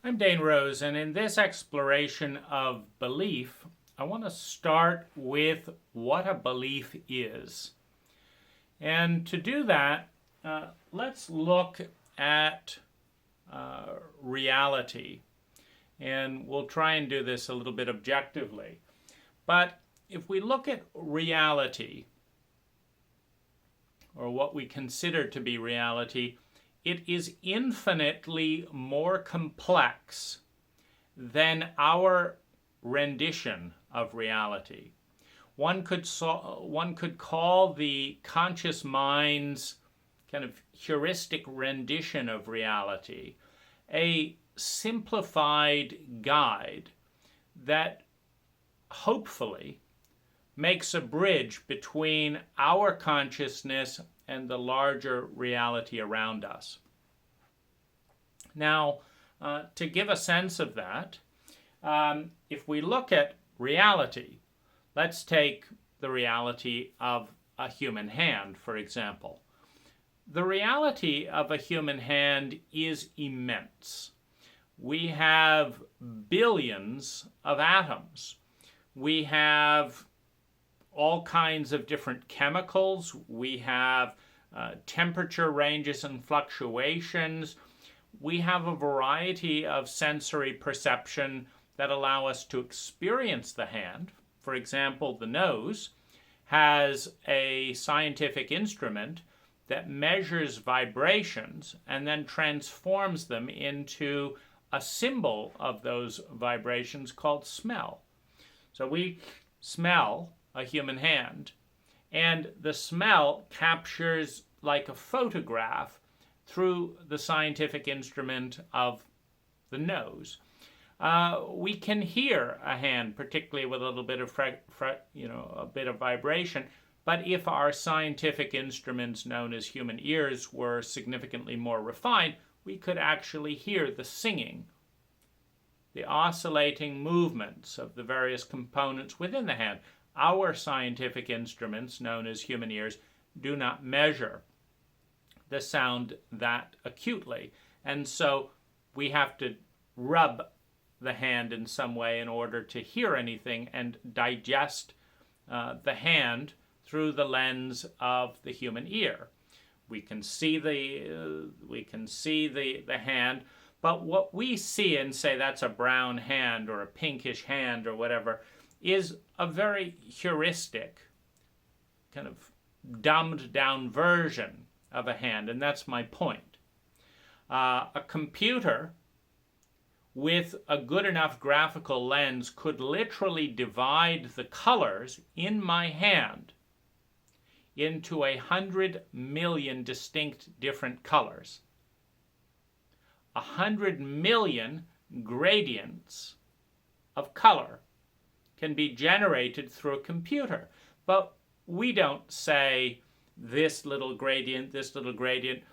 I'm Dane Rose, and in this exploration of belief, I want to start with what a belief is. And to do that, let's look at reality. And we'll try and do this a little bit objectively. But if we look at reality, or what we consider to be reality, it is infinitely more complex than our rendition of reality. One could call the conscious mind's kind of heuristic rendition of reality a simplified guide that hopefully makes a bridge between our consciousness and the larger reality around us. Now, to give a sense of that, if we look at reality, let's take the reality of a human hand, for example. The reality of a human hand is immense. We have billions of atoms. We have all kinds of different chemicals. We have temperature ranges and fluctuations. We have a variety of sensory perception that allow us to experience the hand. For example, the nose has a scientific instrument that measures vibrations and then transforms them into a symbol of those vibrations called smell. So we smell a human hand, and the smell captures like a photograph through the scientific instrument of the nose. We can hear a hand, particularly with a little bit of a bit of vibration. But if our scientific instruments, known as human ears, were significantly more refined, we could actually hear the singing, the oscillating movements of the various components within the hand. Our scientific instruments, known as human ears, do not measure the sound that acutely. And so we have to rub the hand in some way in order to hear anything and digest the hand through the lens of the human ear. We can see the hand, but what we see and say that's a brown hand or a pinkish hand or whatever is a very heuristic, kind of dumbed down version of a hand, and that's my point. A computer with a good enough graphical lens could literally divide the colors in my hand into 100 million distinct different colors. 100 million gradients of color can be generated through a computer. But we don't say this little gradient, this little gradient.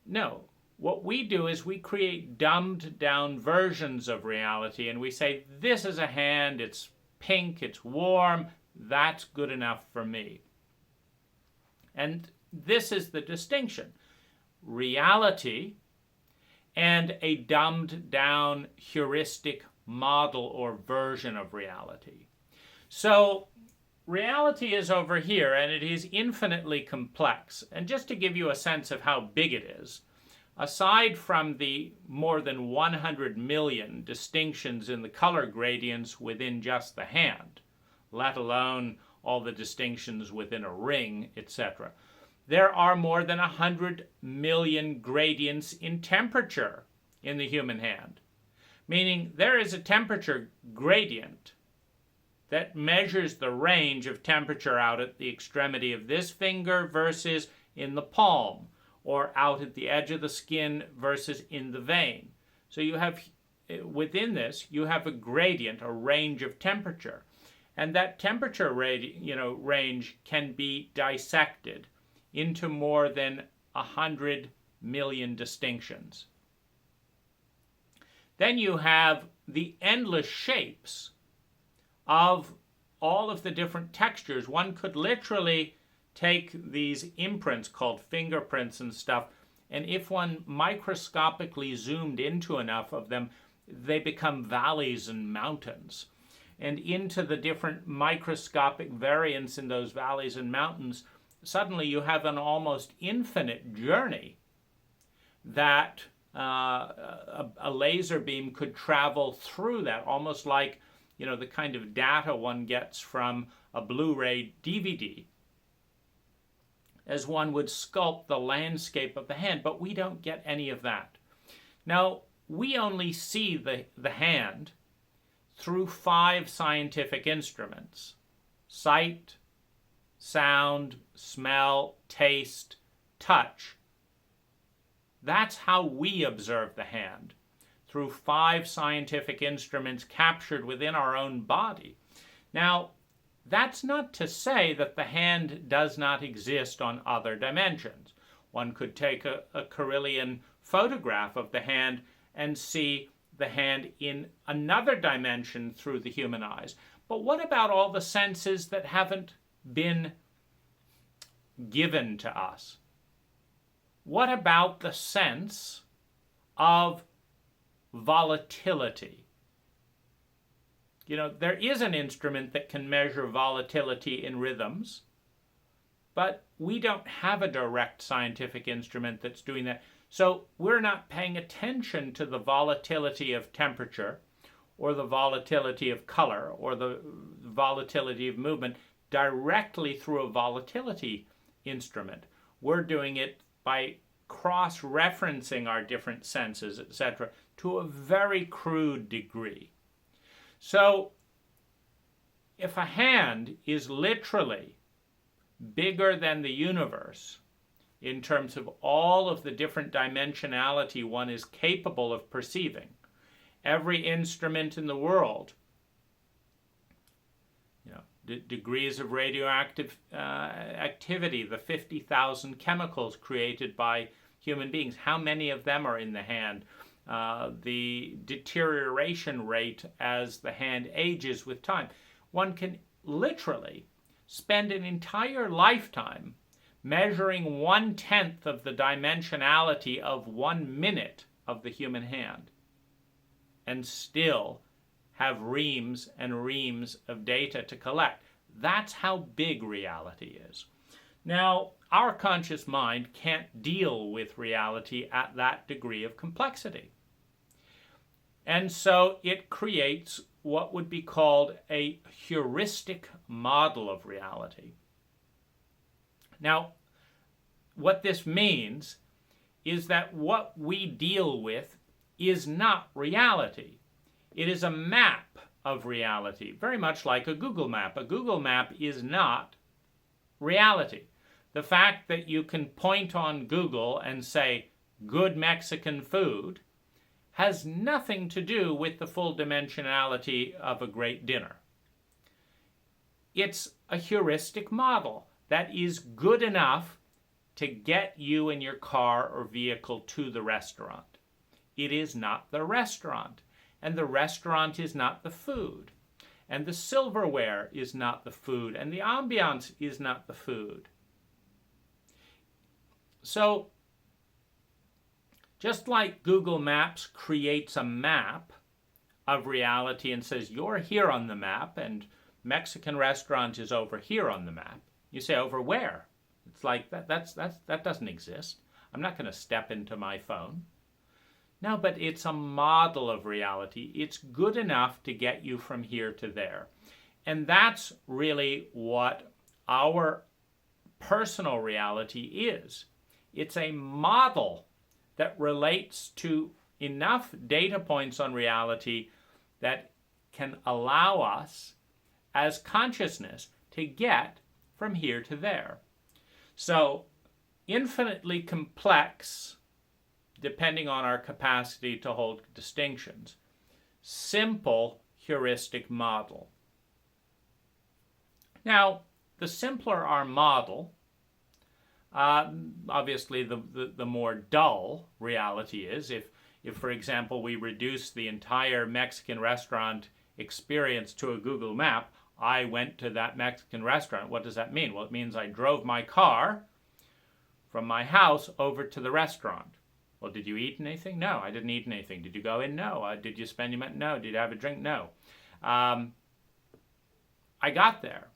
No. What we do is we create dumbed down versions of reality, and we say, this is a hand, it's pink, it's warm, that's good enough for me. And this is the distinction. Reality and a dumbed down heuristic model or version of reality. So reality is over here, and it is infinitely complex. And just to give you a sense of how big it is, aside from the more than 100 million distinctions in the color gradients within just the hand, let alone all the distinctions within a ring, etc., there are more than 100 million gradients in temperature in the human hand. Meaning there is a temperature gradient that measures the range of temperature out at the extremity of this finger versus in the palm, or out at the edge of the skin versus in the vein. So you have, within this, you have a gradient, a range of temperature. And that temperature range can be dissected into more than 100 million distinctions. Then you have the endless shapes of all of the different textures. One could literally take these imprints called fingerprints and stuff, and if one microscopically zoomed into enough of them, they become valleys and mountains. And into the different microscopic variants in those valleys and mountains, suddenly you have an almost infinite journey that a laser beam could travel through, that almost like, you know, the kind of data one gets from a Blu-ray DVD, as one would sculpt the landscape of the hand. But we don't get any of that. Now, we only see the hand through 5 scientific instruments: sight, sound, smell, taste, touch. That's how we observe the hand, through 5 scientific instruments captured within our own body. Now, that's not to say that the hand does not exist on other dimensions. One could take a Kirlian photograph of the hand and see the hand in another dimension through the human eyes. But what about all the senses that haven't been given to us? What about the sense of volatility? You know, there is an instrument that can measure volatility in rhythms, but we don't have a direct scientific instrument that's doing that. So we're not paying attention to the volatility of temperature or the volatility of color or the volatility of movement directly through a volatility instrument. We're doing it by cross-referencing our different senses, etc., to a very crude degree. So if a hand is literally bigger than the universe in terms of all of the different dimensionality one is capable of perceiving, every instrument in the world, you know, degrees of radioactive activity, the 50,000 chemicals created by human beings, how many of them are in the hand? The deterioration rate as the hand ages with time. One can literally spend an entire lifetime measuring 1/10 of the dimensionality of 1 minute of the human hand, and still have reams and reams of data to collect. That's how big reality is. Now, our conscious mind can't deal with reality at that degree of complexity. And so it creates what would be called a heuristic model of reality. Now, what this means is that what we deal with is not reality. It is a map of reality, very much like a Google map. A Google map is not reality. The fact that you can point on Google and say, good Mexican food, has nothing to do with the full dimensionality of a great dinner. It's a heuristic model that is good enough to get you in your car or vehicle to the restaurant. It is not the restaurant, and the restaurant is not the food, and the silverware is not the food, and the ambiance is not the food. So, just like Google Maps creates a map of reality and says, you're here on the map, and Mexican restaurant is over here on the map. You say, over where? It's like, that doesn't exist. I'm not going to step into my phone. No, but it's a model of reality. It's good enough to get you from here to there. And that's really what our personal reality is. It's a model that relates to enough data points on reality that can allow us as consciousness to get from here to there. So, infinitely complex, depending on our capacity to hold distinctions. Simple heuristic model. Now, the simpler our model, obviously the more dull reality is. If, for example, we reduce the entire Mexican restaurant experience to a Google map, I went to that Mexican restaurant. What does that mean? Well, it means I drove my car from my house over to the restaurant. Well, did you eat anything? No, I didn't eat anything. Did you go in? No. Did you spend your money? No. Did you have a drink? No. I got there.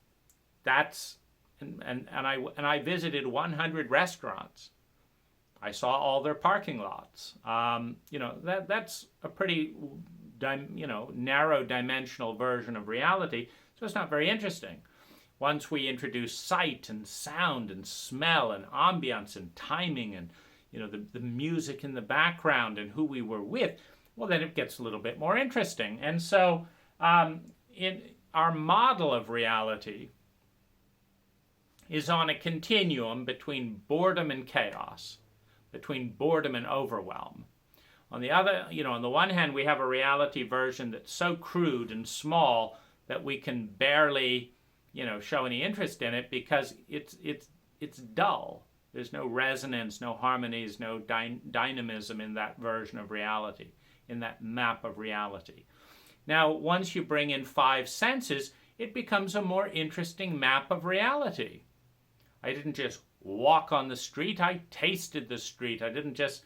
And I visited 100 restaurants. I saw all their parking lots. That's a pretty narrow dimensional version of reality, so it's not very interesting. Once we introduce sight and sound and smell and ambience and timing and the music in the background and who we were with, well, then it gets a little bit more interesting. And so in our model of reality is on a continuum between boredom and chaos, between boredom and overwhelm. On the other, on the one hand, we have a reality version that's so crude and small that we can barely, show any interest in it because it's dull. There's no resonance, no harmonies, no dynamism in that version of reality, in that map of reality. Now, once you bring in 5 senses, it becomes a more interesting map of reality. I didn't just walk on the street, I tasted the street. I didn't just,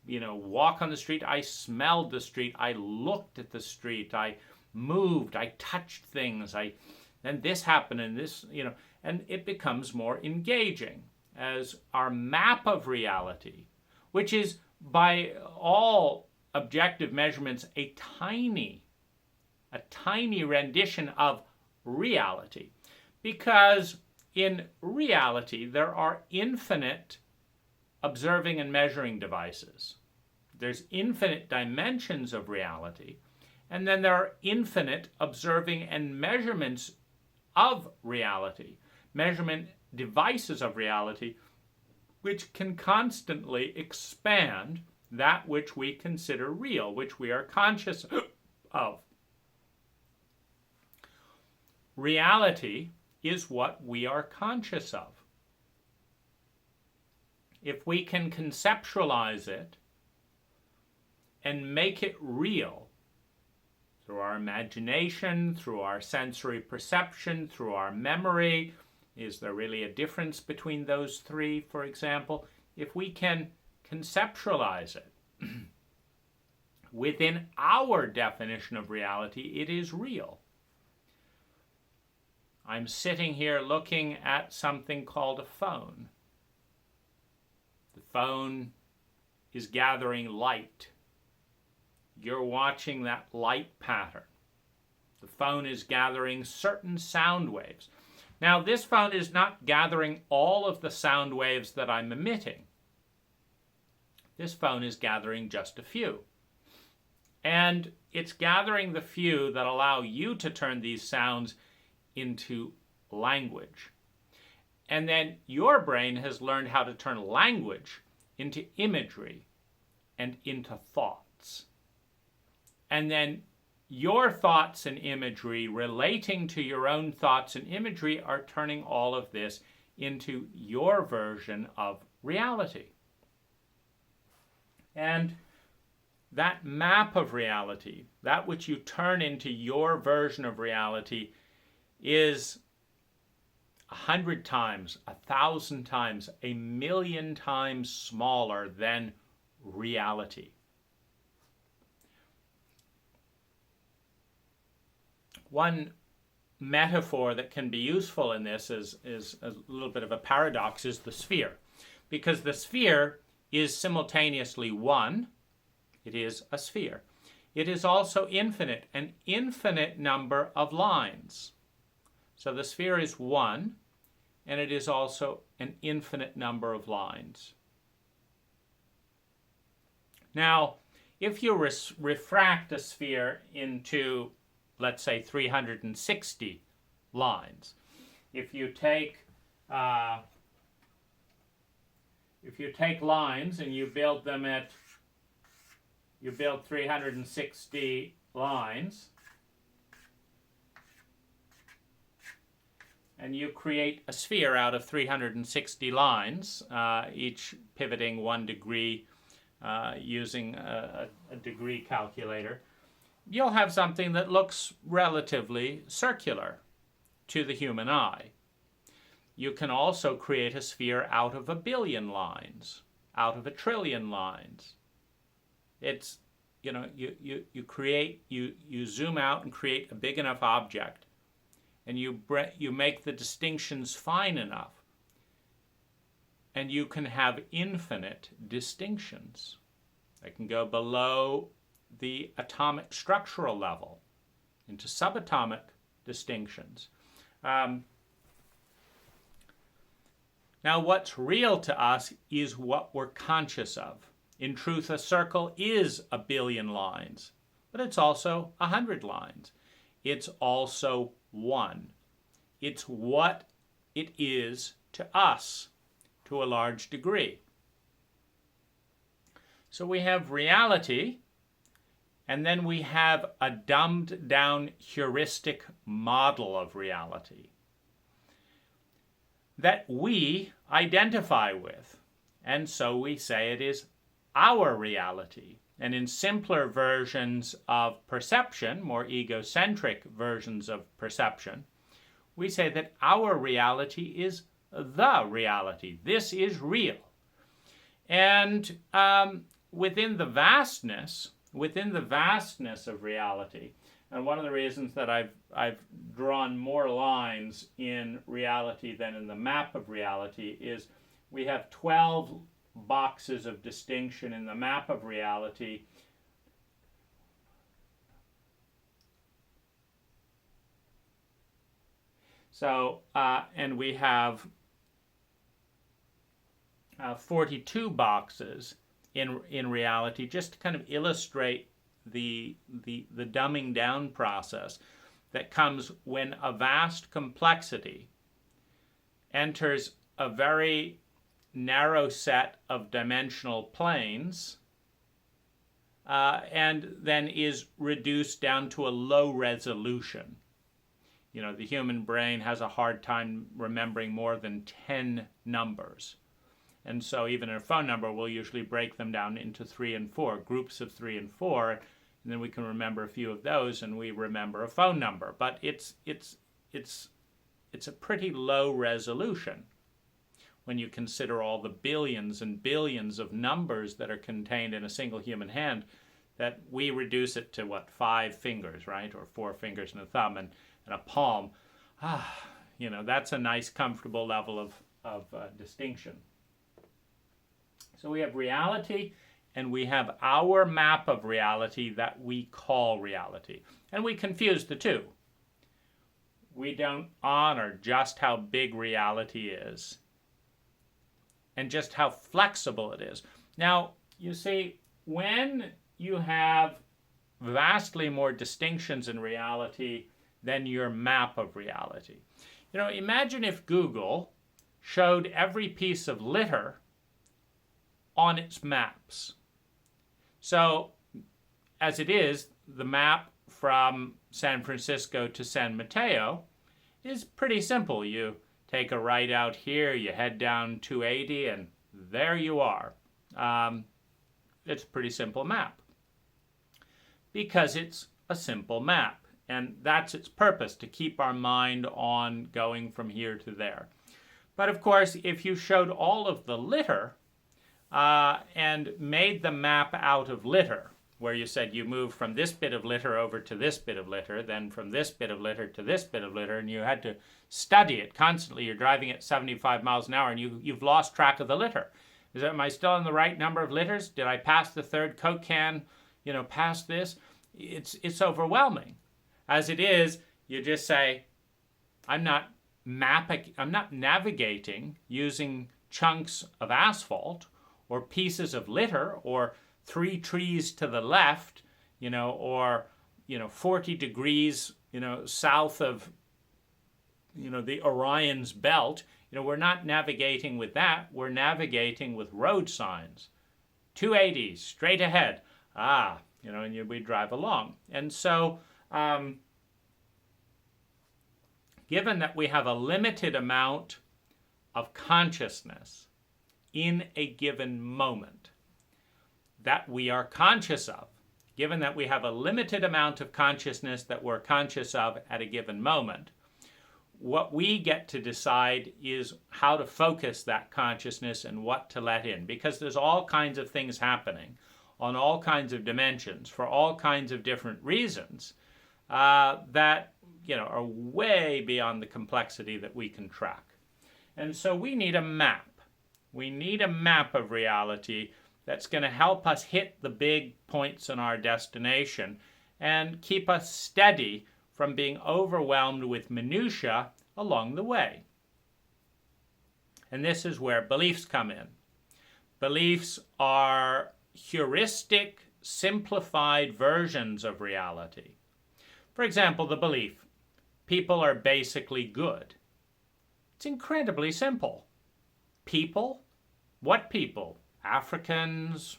walk on the street, I smelled the street, I looked at the street, I moved, I touched things, and this happened, and this, and it becomes more engaging as our map of reality, which is by all objective measurements a tiny rendition of reality. Because in reality, there are infinite observing and measuring devices. There's infinite dimensions of reality, and then there are infinite observing and measurements of reality, measurement devices of reality, which can constantly expand that which we consider real, which we are conscious of. Reality is what we are conscious of. If we can conceptualize it and make it real through our imagination, through our sensory perception, through our memory, is there really a difference between those 3, for example? If we can conceptualize it within our definition of reality, it is real. I'm sitting here looking at something called a phone. The phone is gathering light. You're watching that light pattern. The phone is gathering certain sound waves. Now, this phone is not gathering all of the sound waves that I'm emitting. This phone is gathering just a few. And it's gathering the few that allow you to turn these sounds into language. And then your brain has learned how to turn language into imagery and into thoughts. And then your thoughts and imagery relating to your own thoughts and imagery are turning all of this into your version of reality. And that map of reality, that which you turn into your version of reality, is 100 times, 1,000 times, 1,000,000 times smaller than reality. One metaphor that can be useful in this is a little bit of a paradox, is the sphere. Because the sphere is simultaneously one, it is a sphere. It is also infinite, an infinite number of lines. So the sphere is one, and it is also an infinite number of lines. Now, if you refract a sphere into, let's say, 360 lines, if you take lines and you build 360 lines, and you create a sphere out of 360 lines, each pivoting 1 degree using a degree calculator, you'll have something that looks relatively circular to the human eye. You can also create a sphere out of 1 billion lines, out of 1 trillion lines, It's, you create, you zoom out and create a big enough object, and you make the distinctions fine enough, and you can have infinite distinctions. They can go below the atomic structural level into subatomic distinctions. Now, what's real to us is what we're conscious of. In truth, a circle is 1 billion lines, but it's also 100 lines. It's also one. It's what it is to us to a large degree. So we have reality, and then we have a dumbed down heuristic model of reality that we identify with. And so we say it is our reality. And in simpler versions of perception, more egocentric versions of perception, we say that our reality is the reality. This is real. And within the vastness of reality, and one of the reasons that I've drawn more lines in reality than in the map of reality is we have 12 boxes of distinction in the map of reality. So, and we have 42 boxes in reality, just to kind of illustrate the dumbing down process that comes when a vast complexity enters a very narrow set of dimensional planes and then is reduced down to a low resolution. The human brain has a hard time remembering more than 10 numbers. And so even a phone number, we'll usually break them down into 3 and 4, groups of 3 and 4, and then we can remember a few of those, and we remember a phone number. But it's a pretty low resolution when you consider all the billions and billions of numbers that are contained in a single human hand, that we reduce it to, 5 fingers, right? Or 4 fingers and a thumb and a palm. That's a nice, comfortable level of distinction. So we have reality, and we have our map of reality that we call reality. And we confuse the two. We don't honor just how big reality is and just how flexible it is. Now, you see, when you have vastly more distinctions in reality than your map of reality. Imagine if Google showed every piece of litter on its maps. So, as it is, the map from San Francisco to San Mateo is pretty simple. You take a right out here, you head down 280, and there you are. It's a pretty simple map because it's a simple map, and that's its purpose, to keep our mind on going from here to there. But of course, if you showed all of the litter and made the map out of litter, where you said you move from this bit of litter over to this bit of litter, then from this bit of litter to this bit of litter, and you had to study it constantly. You're driving at 75 miles an hour, and you've lost track of the litter. Am I still in the right number of litters? Did I pass the third Coke can, past this? It's overwhelming. As it is, you just say, I'm not navigating using chunks of asphalt or pieces of litter or 3 trees to the left, or 40 degrees, south of, the Orion's belt. We're not navigating with that. We're navigating with road signs. 280, straight ahead. And we drive along. And so, given that we have a limited amount of consciousness in a given moment that we are conscious of, given that we have a limited amount of consciousness that we're conscious of at a given moment, what we get to decide is how to focus that consciousness and what to let in, because there's all kinds of things happening on all kinds of dimensions for all kinds of different reasons that are way beyond the complexity that we can track. And so we need a map. We need a map of reality that's going to help us hit the big points in our destination and keep us steady from being overwhelmed with minutiae along the way. And this is where beliefs come in. Beliefs are heuristic, simplified versions of reality. For example, the belief, people are basically good. It's incredibly simple. People? What people? Africans?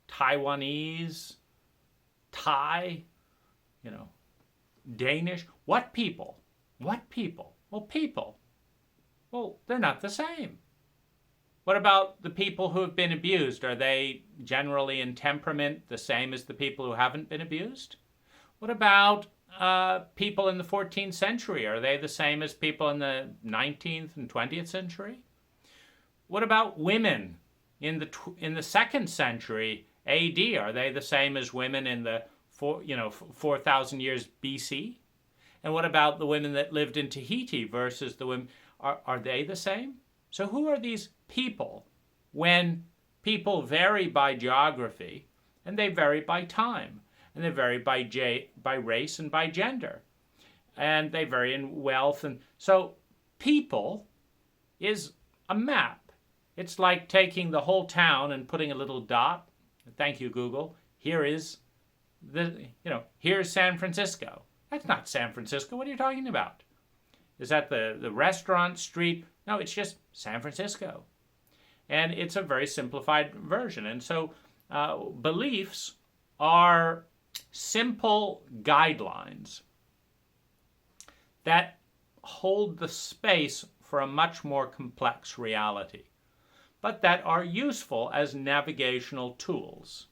Taiwanese? Thai? Danish? What people? What people? Well, people. Well, they're not the same. What about the people who have been abused? Are they generally in temperament the same as the people who haven't been abused? What about people in the 14th century? Are they the same as people in the 19th and 20th century? What about women in the 2nd century AD? Are they the same as women in the 4,000 years BC? And what about the women that lived in Tahiti versus the women? Are they the same? So who are these people when people vary by geography and they vary by time and they vary by race and by gender and they vary in wealth? And so people is a map. It's like taking the whole town and putting a little dot. Thank you, Google. Here's San Francisco. That's not San Francisco. What are you talking about? Is that the restaurant, street? No, it's just San Francisco. And it's a very simplified version. And so beliefs are simple guidelines that hold the space for a much more complex reality, but that are useful as navigational tools.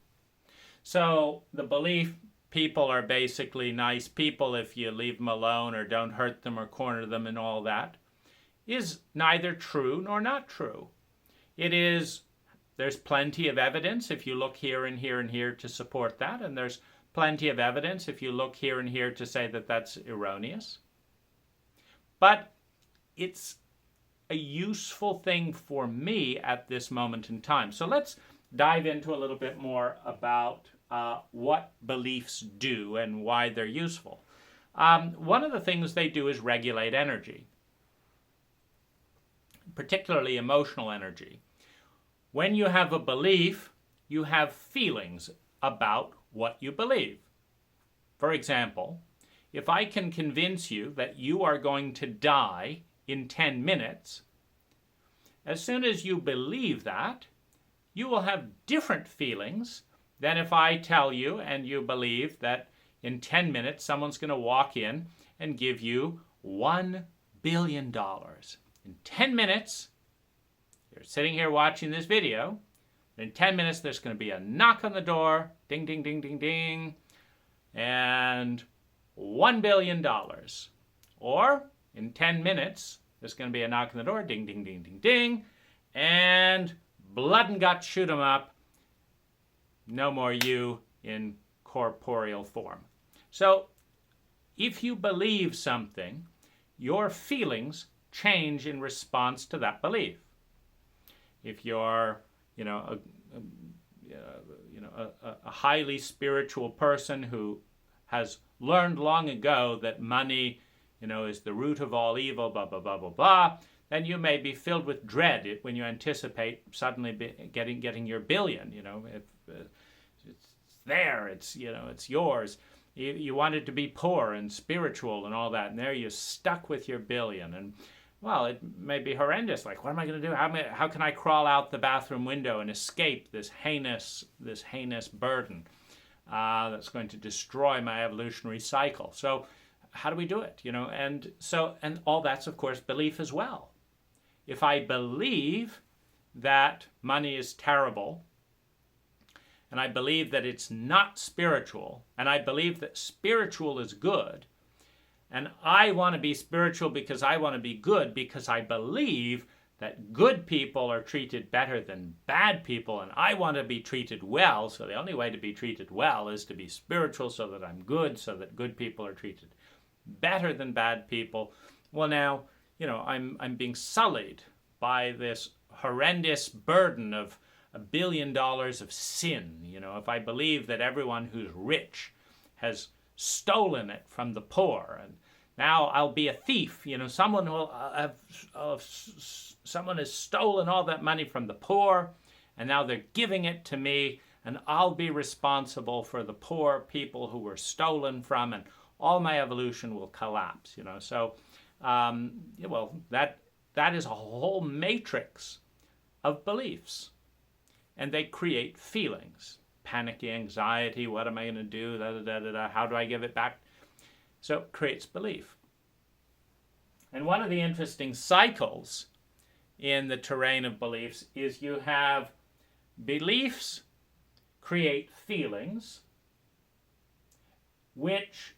So the belief, people are basically nice people if you leave them alone or don't hurt them or corner them and all that, is neither true nor not true. There's plenty of evidence if you look here and here and here to support that, and there's plenty of evidence if you look here and here to say that that's erroneous. But it's a useful thing for me at this moment in time. So let's dive into a little bit more about what beliefs do and why they're useful. One of the things they do is regulate energy, particularly emotional energy. When you have a belief, you have feelings about what you believe. For example, if I can convince you that you are going to die in 10 minutes, as soon as you believe that, you will have different feelings than if I tell you and you believe that in 10 minutes someone's going to walk in and give you $1 billion. In 10 minutes, you're sitting here watching this video, in 10 minutes there's going to be a knock on the door, ding, ding, ding, ding, ding, and $1 billion. Or in 10 minutes, there's going to be a knock on the door, ding, ding, ding, ding, ding, and blood and guts shoot 'em up. No more you in corporeal form. So if you believe something, your feelings change in response to that belief. If you're, a highly spiritual person who has learned long ago that money, is the root of all evil, blah, blah, blah, blah, blah, then you may be filled with dread when you anticipate suddenly getting your billion. It's there, it's yours. You wanted to be poor and spiritual and all that, and there you're stuck with your billion. And well, it may be horrendous. Like, what am I going to do? How can I crawl out the bathroom window and escape this heinous burden that's going to destroy my evolutionary cycle? So, how do we do it? And all that's of course belief as well. If I believe that money is terrible, and I believe that it's not spiritual, and I believe that spiritual is good, and I want to be spiritual because I want to be good because I believe that good people are treated better than bad people, and I want to be treated well, so the only way to be treated well is to be spiritual so that I'm good, so that good people are treated better than bad people. Well, now, I'm being sullied by this horrendous burden of $1 billion of sin. If I believe that everyone who's rich has stolen it from the poor, and now I'll be a thief. Someone has stolen all that money from the poor, and now they're giving it to me, and I'll be responsible for the poor people who were stolen from, and all my evolution will collapse. So, that is a whole matrix of beliefs, and they create feelings, panicky anxiety. What am I going to do? How do I give it back? So it creates belief. And one of the interesting cycles in the terrain of beliefs is you have beliefs create feelings, which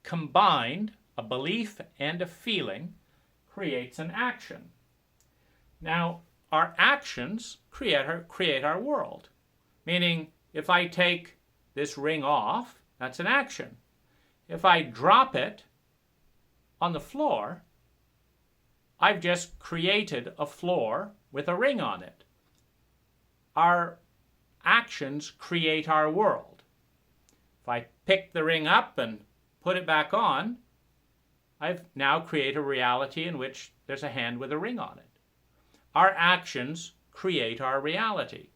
combined, a belief and a feeling, creates an action. Now, our actions create our world. Meaning, if I take this ring off, that's an action. If I drop it on the floor, I've just created a floor with a ring on it. Our actions create our world. If I pick the ring up and put it back on, I've now created a reality in which there's a hand with a ring on it. Our actions create our reality.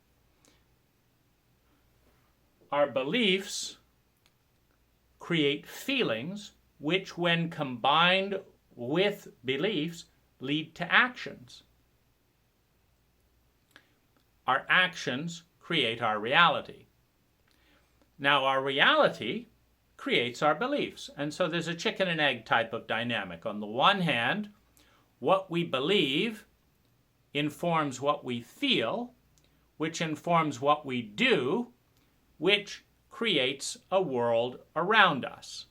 Our beliefs create feelings, which when combined with beliefs lead to actions. Our actions create our reality. Now, our reality creates our beliefs. And so there's a chicken and egg type of dynamic. On the one hand, what we believe informs what we feel, which informs what we do, which creates a world around us.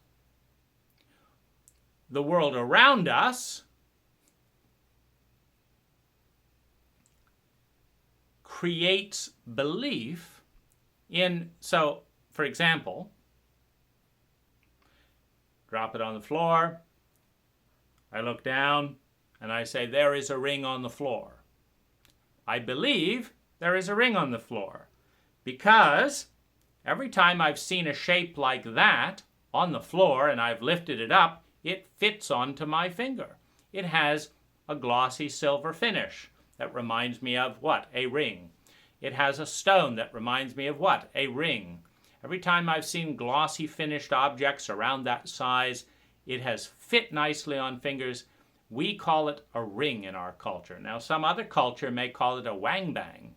The world around us creates belief in, so for example, drop it on the floor, I look down and I say, there is a ring on the floor. I believe there is a ring on the floor because every time I've seen a shape like that on the floor and I've lifted it up, it fits onto my finger. It has a glossy silver finish that reminds me of what? A ring. It has a stone that reminds me of what? A ring. Every time I've seen glossy finished objects around that size, it has fit nicely on fingers. We call it a ring in our culture. Now, some other culture may call it a wang bang,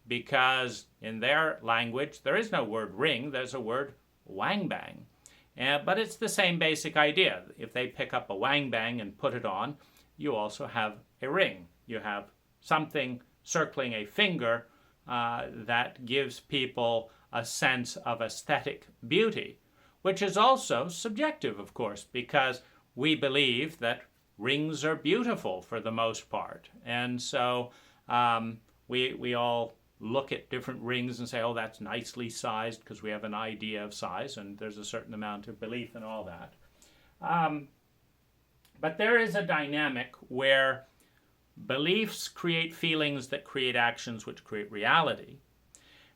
because in their language, there is no word ring, there's a word wang bang. But it's the same basic idea. If they pick up a wang bang and put it on, you also have a ring. You have something circling a finger that gives people a sense of aesthetic beauty, which is also subjective, of course, because we believe that rings are beautiful for the most part. And so we all look at different rings and say, oh, that's nicely sized, because we have an idea of size, and there's a certain amount of belief in all that. But there is a dynamic where beliefs create feelings that create actions which create reality.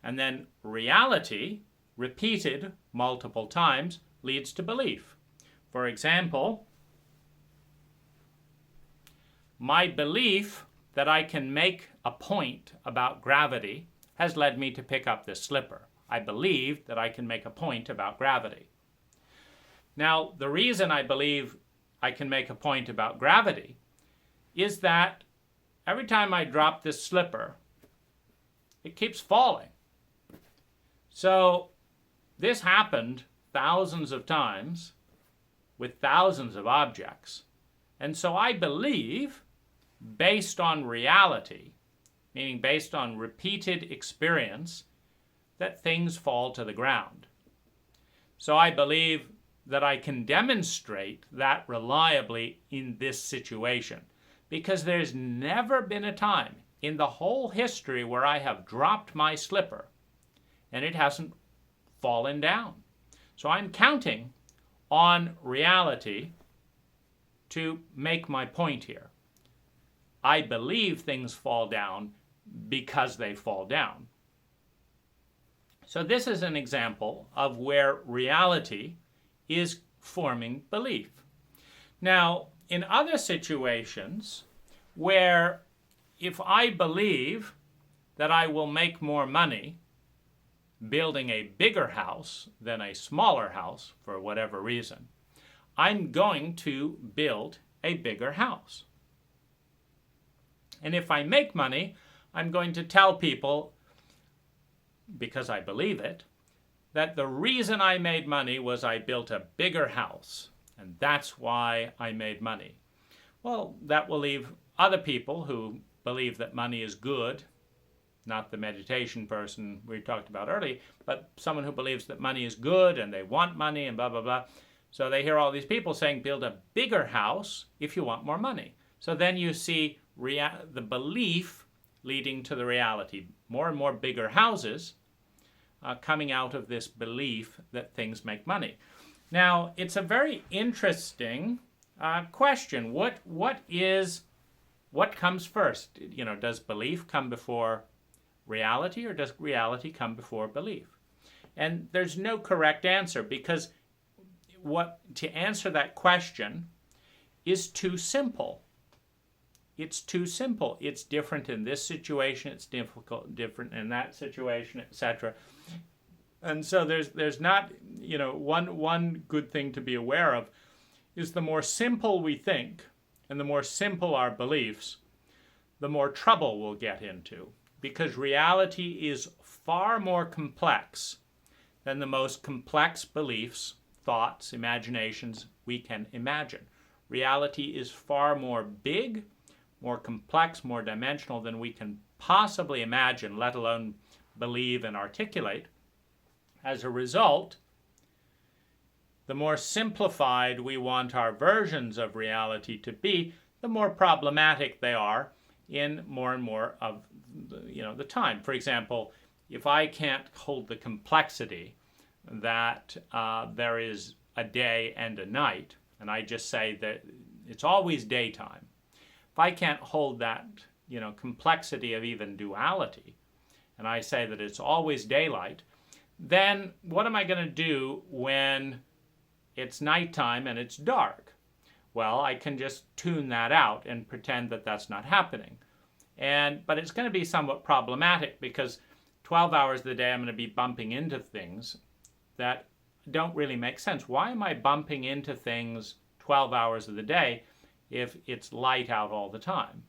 And then reality, repeated multiple times, leads to belief. For example, my belief that I can make a point about gravity has led me to pick up this slipper. I believe that I can make a point about gravity. Now, the reason I believe I can make a point about gravity is that every time I drop this slipper, it keeps falling. So this happened thousands of times with thousands of objects. And so I believe, based on reality, meaning based on repeated experience, that things fall to the ground. So I believe that I can demonstrate that reliably in this situation, because there's never been a time in the whole history where I have dropped my slipper and it hasn't fallen down. So I'm counting on reality to make my point here. I believe things fall down because they fall down. So this is an example of where reality is forming belief. Now, in other situations where if I believe that I will make more money building a bigger house than a smaller house for whatever reason, I'm going to build a bigger house. And if I make money, I'm going to tell people, because I believe it, that the reason I made money was I built a bigger house, and that's why I made money. Well, that will leave other people who believe that money is good, not the meditation person we talked about earlier, but someone who believes that money is good and they want money and blah, blah, blah. So they hear all these people saying, build a bigger house if you want more money. So then you see the belief leading to the reality. More and more bigger houses coming out of this belief that things make money. Now, it's a very interesting question. What comes first? Does belief come before reality, or does reality come before belief? And there's no correct answer, because to answer that question is too simple. It's too simple. It's different in this situation, it's different in that situation, etc. And so there's not, one good thing to be aware of is the more simple we think and the more simple our beliefs, the more trouble we'll get into, because reality is far more complex than the most complex beliefs, thoughts, imaginations we can imagine. Reality is far more big, more complex, more dimensional than we can possibly imagine, let alone believe and articulate. As a result, the more simplified we want our versions of reality to be, the more problematic they are in more and more of the time. For example, if I can't hold the complexity that there is a day and a night, and I just say that it's always daytime, if I can't hold that complexity of even duality, and I say that it's always daylight, then what am I going to do when it's nighttime and it's dark? Well, I can just tune that out and pretend that that's not happening. But it's going to be somewhat problematic, because 12 hours of the day I'm going to be bumping into things that don't really make sense. Why am I bumping into things 12 hours of the day if it's light out all the time?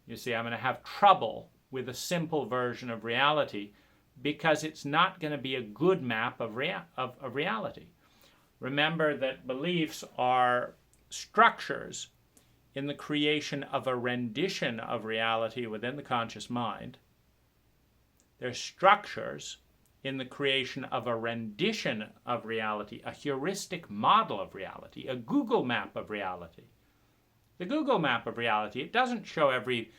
You see, I'm going to have trouble with a simple version of reality, because it's not going to be a good map of reality. Remember that beliefs are structures in the creation of a rendition of reality within the conscious mind. They're structures in the creation of a rendition of reality, a heuristic model of reality, a Google map of reality. The Google map of reality, it doesn't show every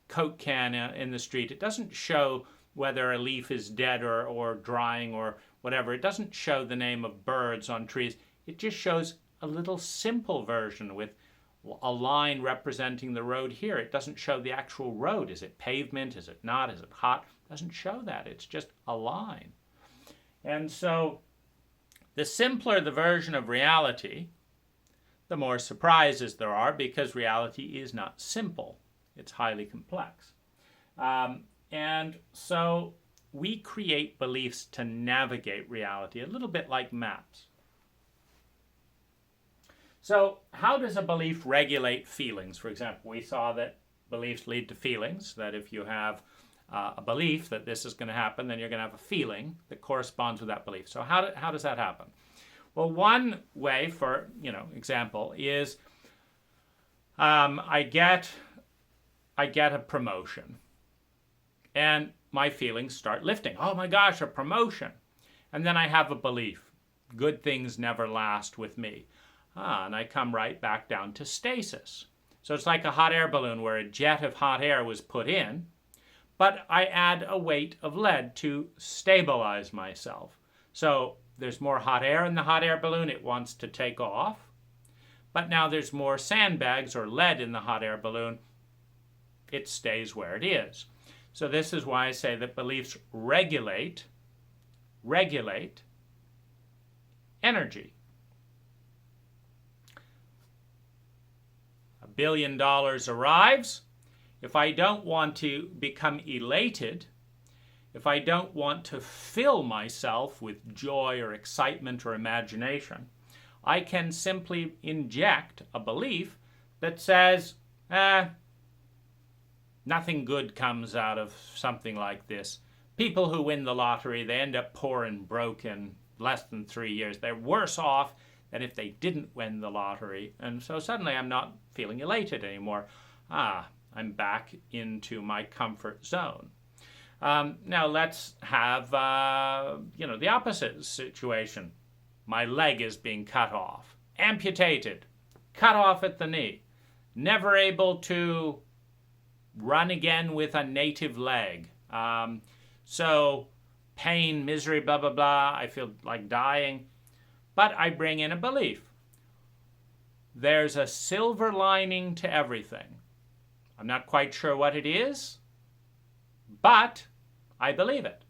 Coke can in the street. It doesn't show whether a leaf is dead or drying or whatever. It doesn't show the name of birds on trees. It just shows a little simple version with a line representing the road here. It doesn't show the actual road. Is it pavement? Is it not? Is it hot? It doesn't show that. It's just a line. And so the simpler the version of reality, the more surprises there are, because reality is not simple. It's highly complex. And so we create beliefs to navigate reality, a little bit like maps. So how does a belief regulate feelings? For example, we saw that beliefs lead to feelings, that if you have a belief that this is going to happen, then you're going to have a feeling that corresponds with that belief. So how does that happen? Well, one way, for example, is I get a promotion, and my feelings start lifting. Oh my gosh, a promotion! And then I have a belief: good things never last with me. And I come right back down to stasis. So it's like a hot air balloon where a jet of hot air was put in, but I add a weight of lead to stabilize myself. So there's more hot air in the hot air balloon, it wants to take off. But now there's more sandbags or lead in the hot air balloon, it stays where it is. So this is why I say that beliefs regulate energy. $1 billion arrives. If I don't want to become elated, if I don't want to fill myself with joy or excitement or imagination, I can simply inject a belief that says, nothing good comes out of something like this. People who win the lottery, they end up poor and broke in less than 3 years. They're worse off than if they didn't win the lottery. And so suddenly I'm not feeling elated anymore. I'm back into my comfort zone. Now let's have, the opposite situation. My leg is being cut off, amputated, cut off at the knee, never able to run again with a native leg. So pain, misery, blah, blah, blah. I feel like dying. But I bring in a belief. There's a silver lining to everything. I'm not quite sure what it is, but I believe it.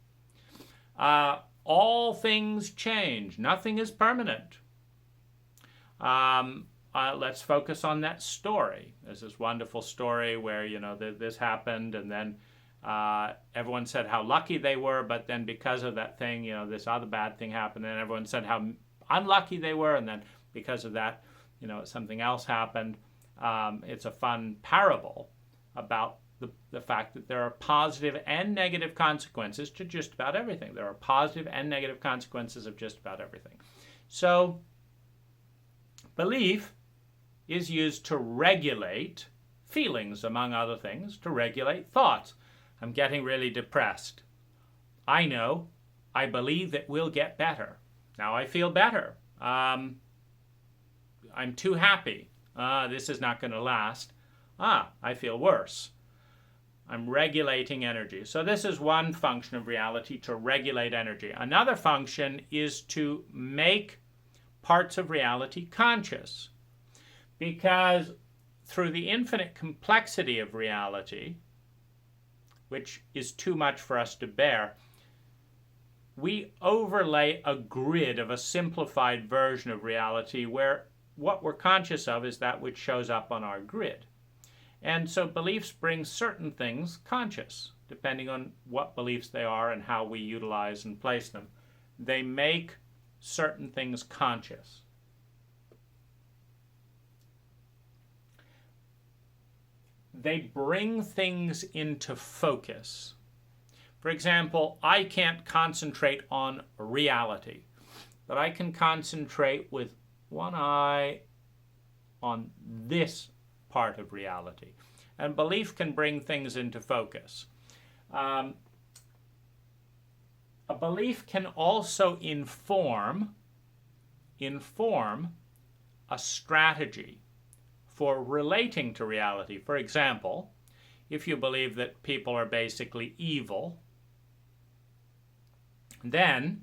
All things change. Nothing is permanent. Let's focus on that story. There's this wonderful story where, this happened, and then everyone said how lucky they were, but then because of that thing, this other bad thing happened, and everyone said how unlucky they were, and then because of that, something else happened. It's a fun parable about the fact that there are positive and negative consequences to just about everything. There are positive and negative consequences of just about everything. So belief is used to regulate feelings, among other things, to regulate thoughts. I'm getting really depressed. I know, I believe that we'll get better. Now I feel better. I'm too happy. This is not going to last. I feel worse. I'm regulating energy. So this is one function of reality, to regulate energy. Another function is to make parts of reality conscious. Because through the infinite complexity of reality, which is too much for us to bear, we overlay a grid of a simplified version of reality where what we're conscious of is that which shows up on our grid. And so beliefs bring certain things conscious, depending on what beliefs they are and how we utilize and place them. They make certain things conscious. They bring things into focus. For example, I can't concentrate on reality, but I can concentrate with one eye on this part of reality. And belief can bring things into focus. A belief can also inform a strategy for relating to reality. For example, if you believe that people are basically evil, then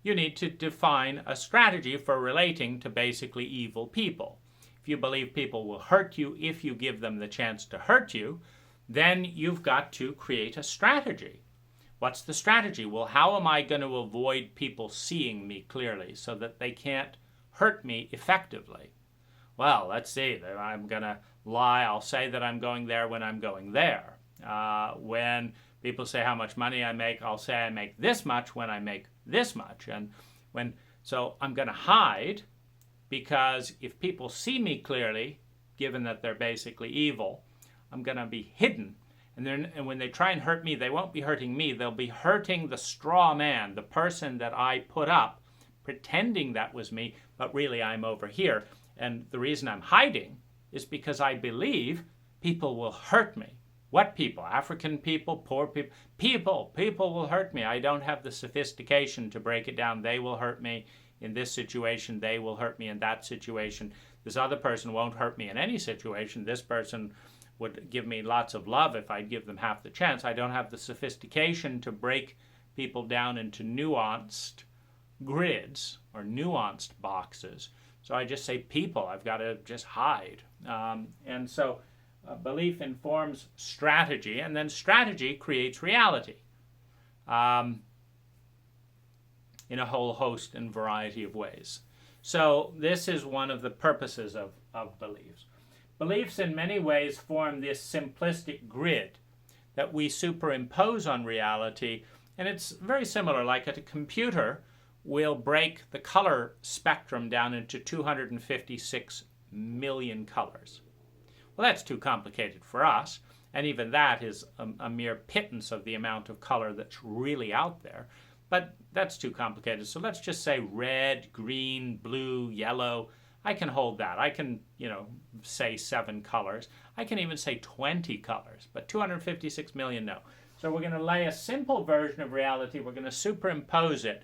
you need to define a strategy for relating to basically evil people. If you believe people will hurt you if you give them the chance to hurt you, then you've got to create a strategy. What's the strategy? Well, how am I going to avoid people seeing me clearly so that they can't hurt me effectively? Well, let's see. I'm going to lie. I'll say that I'm going there when I'm going there. When people say how much money I make, I'll say I make this much when I make this much. So I'm going to hide, because if people see me clearly, given that they're basically evil, I'm going to be hidden. And when they try and hurt me, they won't be hurting me. They'll be hurting the straw man, the person that I put up, pretending that was me, but really I'm over here. And the reason I'm hiding is because I believe people will hurt me. What people? African people, poor people? People will hurt me. I don't have the sophistication to break it down. They will hurt me in this situation. They will hurt me in that situation. This other person won't hurt me in any situation. This person would give me lots of love if I'd give them half the chance. I don't have the sophistication to break people down into nuanced grids or nuanced boxes. So I just say people. I've got to just hide. And so belief informs strategy, and then strategy creates reality in a whole host and variety of ways. So this is one of the purposes of beliefs. Beliefs in many ways form this simplistic grid that we superimpose on reality, and it's very similar. Like a computer will break the color spectrum down into 256 million colors. Well, that's too complicated for us, and even that is a mere pittance of the amount of color that's really out there. But that's too complicated. So let's just say red, green, blue, yellow. I can hold that. I can, say 7 colors. I can even say 20 colors, but 256 million, no. So we're going to lay a simple version of reality. We're going to superimpose it.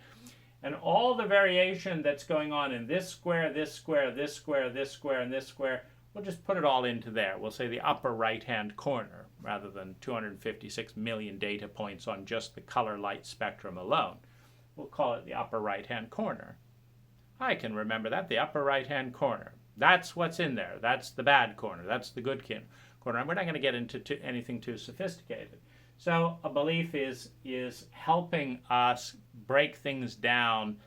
And all the variation that's going on in this square, this square, this square, this square, and this square, we'll just put it all into there. We'll say the upper right-hand corner rather than 256 million data points on just the color light spectrum alone. We'll call it the upper right-hand corner. I can remember that, the upper right-hand corner. That's what's in there. That's the bad corner. That's the good corner. And we're not going to get into anything too sophisticated. So a belief is helping us break things down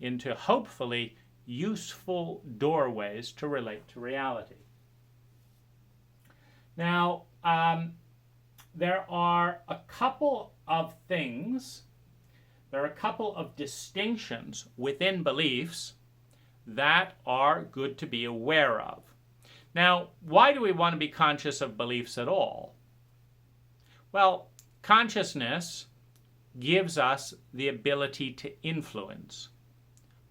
into hopefully useful doorways to relate to reality. Now, there are a couple of things, there are a couple of distinctions within beliefs that are good to be aware of. Now, why do we want to be conscious of beliefs at all? Well, consciousness gives us the ability to influence,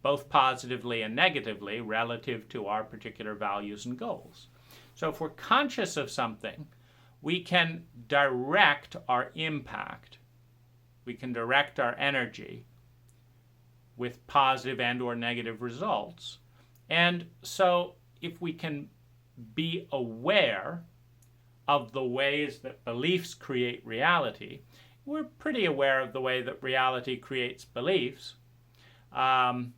both positively and negatively, relative to our particular values and goals. So if we're conscious of something, we can direct our impact. We can direct our energy with positive and or negative results. And so if we can be aware of the ways that beliefs create reality, we're pretty aware of the way that reality creates beliefs, in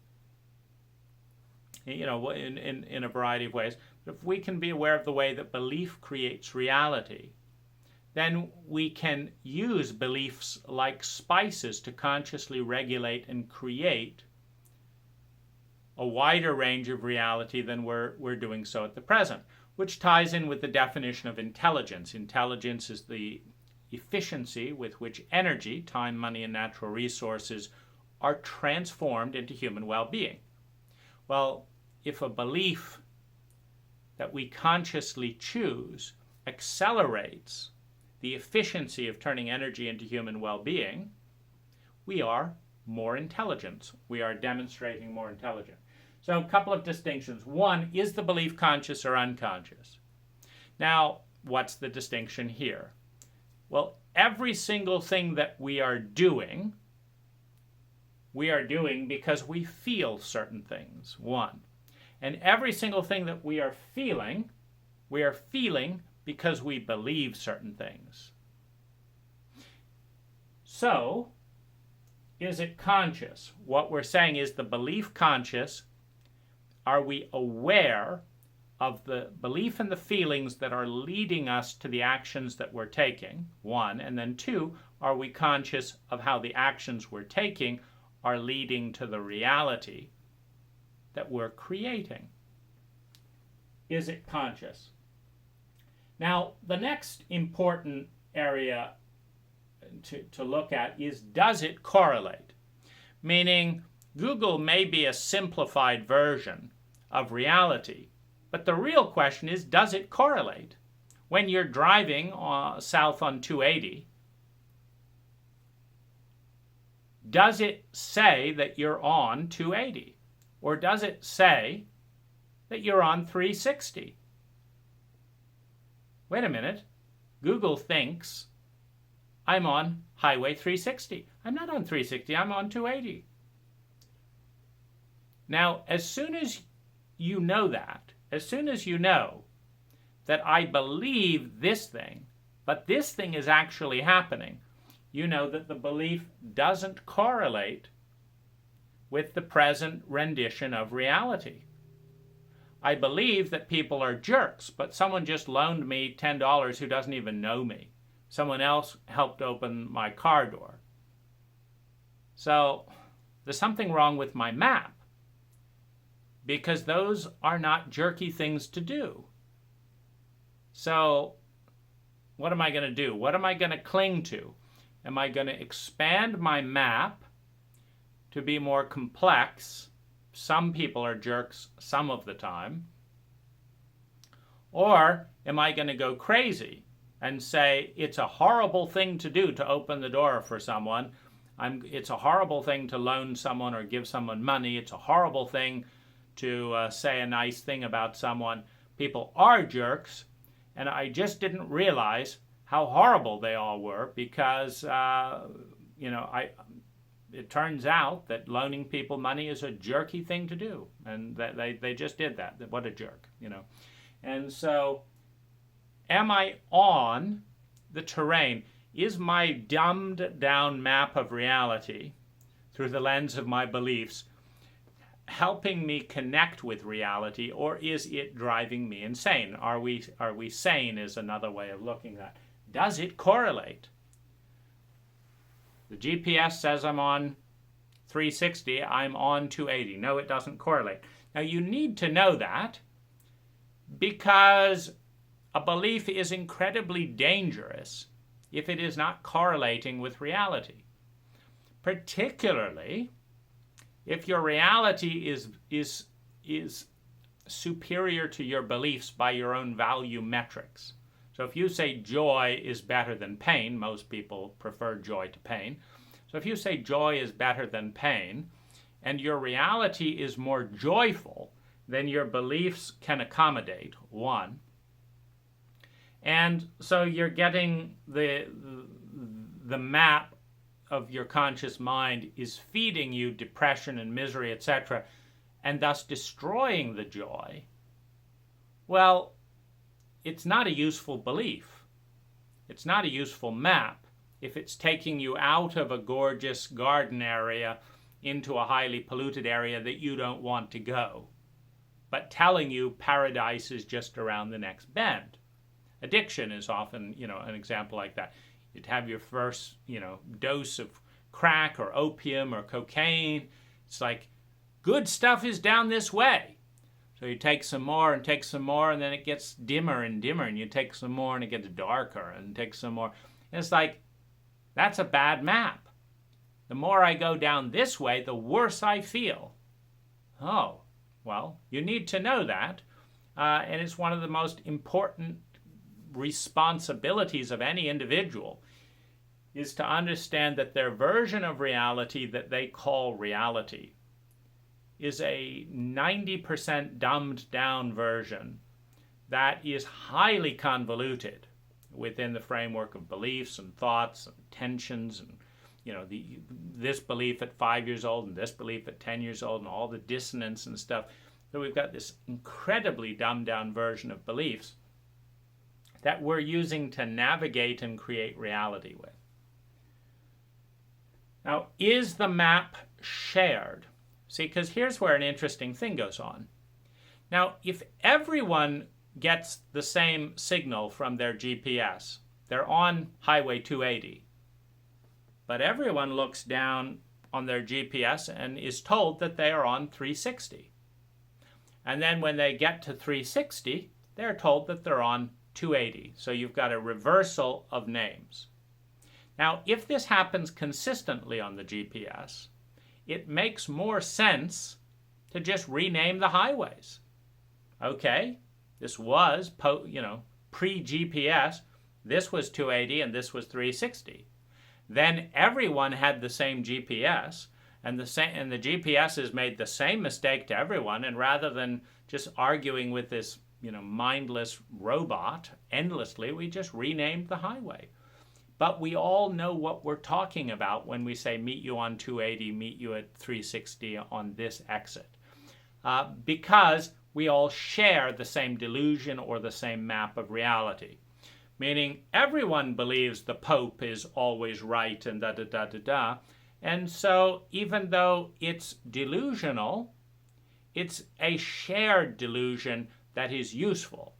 a variety of ways. But if we can be aware of the way that belief creates reality, then we can use beliefs like spices to consciously regulate and create a wider range of reality than we're doing so at the present, which ties in with the definition of intelligence. Intelligence is the efficiency with which energy, time, money, and natural resources are transformed into human well-being. Well, if a belief that we consciously choose accelerates the efficiency of turning energy into human well-being, we are more intelligent. We are demonstrating more intelligence. So a couple of distinctions. One, is the belief conscious or unconscious? Now, what's the distinction here? Well, every single thing that we are doing because we feel certain things, one. And every single thing that we are feeling because we believe certain things. So, is it conscious? What we're saying is the belief conscious. Are we aware of the belief and the feelings that are leading us to the actions that we're taking, one, and then two, are we conscious of how the actions we're taking are leading to the reality that we're creating? Is it conscious? Now, the next important area to look at is, does it correlate? Meaning, Google may be a simplified version of reality, but the real question is, does it correlate? When you're driving south on 280, does it say that you're on 280? Or does it say that you're on 360? Wait a minute. Google thinks I'm on Highway 360. I'm not on 360, I'm on 280. Now, as soon as you know that, as soon as you know that I believe this thing, but this thing is actually happening, you know that the belief doesn't correlate with the present rendition of reality. I believe that people are jerks, but someone just loaned me $10 who doesn't even know me. Someone else helped open my car door. So there's something wrong with my map, because those are not jerky things to do. So what am I going to do? What am I going to cling to? Am I going to expand my map to be more complex? Some people are jerks some of the time. Or am I going to go crazy and say it's a horrible thing to do to open the door for someone? It's a horrible thing to loan someone or give someone money. It's a horrible thing to say a nice thing about someone. People are jerks, and I just didn't realize how horrible they all were because, it turns out that loaning people money is a jerky thing to do, and that they just did that. What a jerk, And so, am I on the terrain? Is my dumbed down map of reality through the lens of my beliefs helping me connect with reality, or is it driving me insane? Are we sane is another way of looking at it. Does it correlate? The GPS says I'm on 360, I'm on 280. No, it doesn't correlate. Now, you need to know that because a belief is incredibly dangerous if it is not correlating with reality. Particularly if your reality is superior to your beliefs by your own value metrics. So if you say joy is better than pain, most people prefer joy to pain. So if you say joy is better than pain, and your reality is more joyful than your beliefs can accommodate, one. And so you're getting the map of your conscious mind is feeding you depression and misery, etc., and thus destroying the joy. Well, it's not a useful belief. It's not a useful map if it's taking you out of a gorgeous garden area into a highly polluted area that you don't want to go, but telling you paradise is just around the next bend. Addiction is often, an example like that. You'd have your first, dose of crack or opium or cocaine. It's like, good stuff is down this way. So you take some more, and then it gets dimmer and dimmer, and you take some more, and it gets darker, and take some more. And it's like, that's a bad map. The more I go down this way, the worse I feel. Oh, well, you need to know that, and it's one of the most important responsibilities of any individual is to understand that their version of reality that they call reality is a 90% dumbed down version that is highly convoluted within the framework of beliefs and thoughts and tensions and this belief at 5 years old and this belief at 10 years old and all the dissonance and stuff. So we've got this incredibly dumbed down version of beliefs that we're using to navigate and create reality with. Now, is the map shared? See, because here's where an interesting thing goes on. Now, if everyone gets the same signal from their GPS, they're on Highway 280, but everyone looks down on their GPS and is told that they are on 360. And then when they get to 360, they're told that they're on 280. So you've got a reversal of names. Now, if this happens consistently on the GPS, it makes more sense to just rename the highways. Okay, this was pre-GPS. This was 280 and this was 360. Then everyone had the same GPS, and the GPS has made the same mistake to everyone. And rather than just arguing with this, mindless robot endlessly, we just renamed the highway. But we all know what we're talking about when we say meet you on 280, meet you at 360 on this exit. Because we all share the same delusion or the same map of reality. Meaning everyone believes the Pope is always right and da-da-da-da-da. And so even though it's delusional, it's a shared delusion that is useful.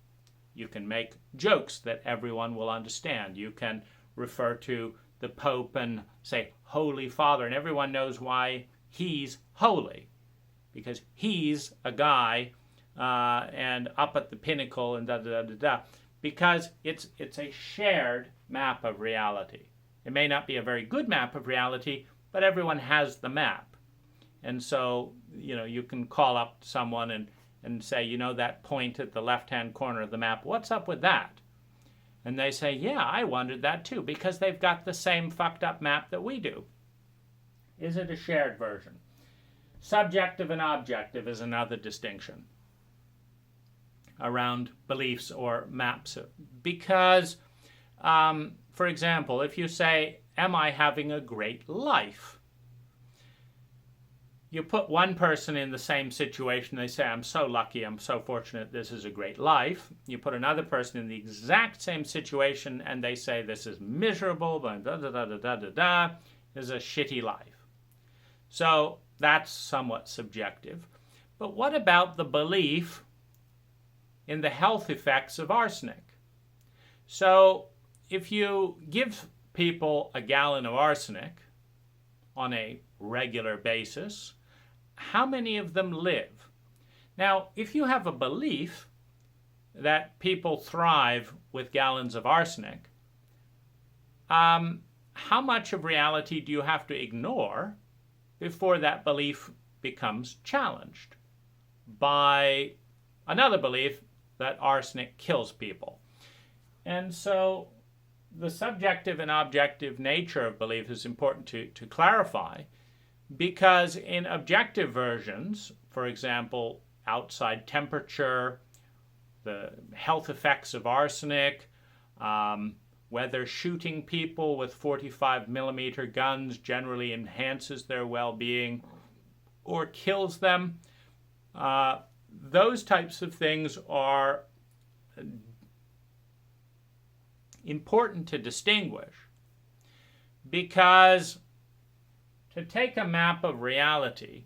You can make jokes that everyone will understand. You can refer to the Pope and say, Holy Father, and everyone knows why he's holy. Because he's a guy and up at the pinnacle and da-da-da-da-da. Because it's a shared map of reality. It may not be a very good map of reality, but everyone has the map. And so, you can call up someone and say, that point at the left-hand corner of the map, what's up with that? And they say, yeah, I wondered that too, because they've got the same fucked up map that we do. Is it a shared version? Subjective and objective is another distinction around beliefs or maps. Because, for example, if you say, am I having a great life? You put one person in the same situation, they say, I'm so lucky, I'm so fortunate, this is a great life. You put another person in the exact same situation and they say, this is miserable, da-da-da-da-da-da-da, this is a shitty life. So that's somewhat subjective. But what about the belief in the health effects of arsenic? So if you give people a gallon of arsenic on a regular basis, how many of them live? Now, if you have a belief that people thrive with gallons of arsenic, how much of reality do you have to ignore before that belief becomes challenged by another belief that arsenic kills people? And so the subjective and objective nature of belief is important to clarify, because in objective versions, for example, outside temperature, the health effects of arsenic, whether shooting people with 45 millimeter guns generally enhances their well-being or kills them, those types of things are important to distinguish, because to take a map of reality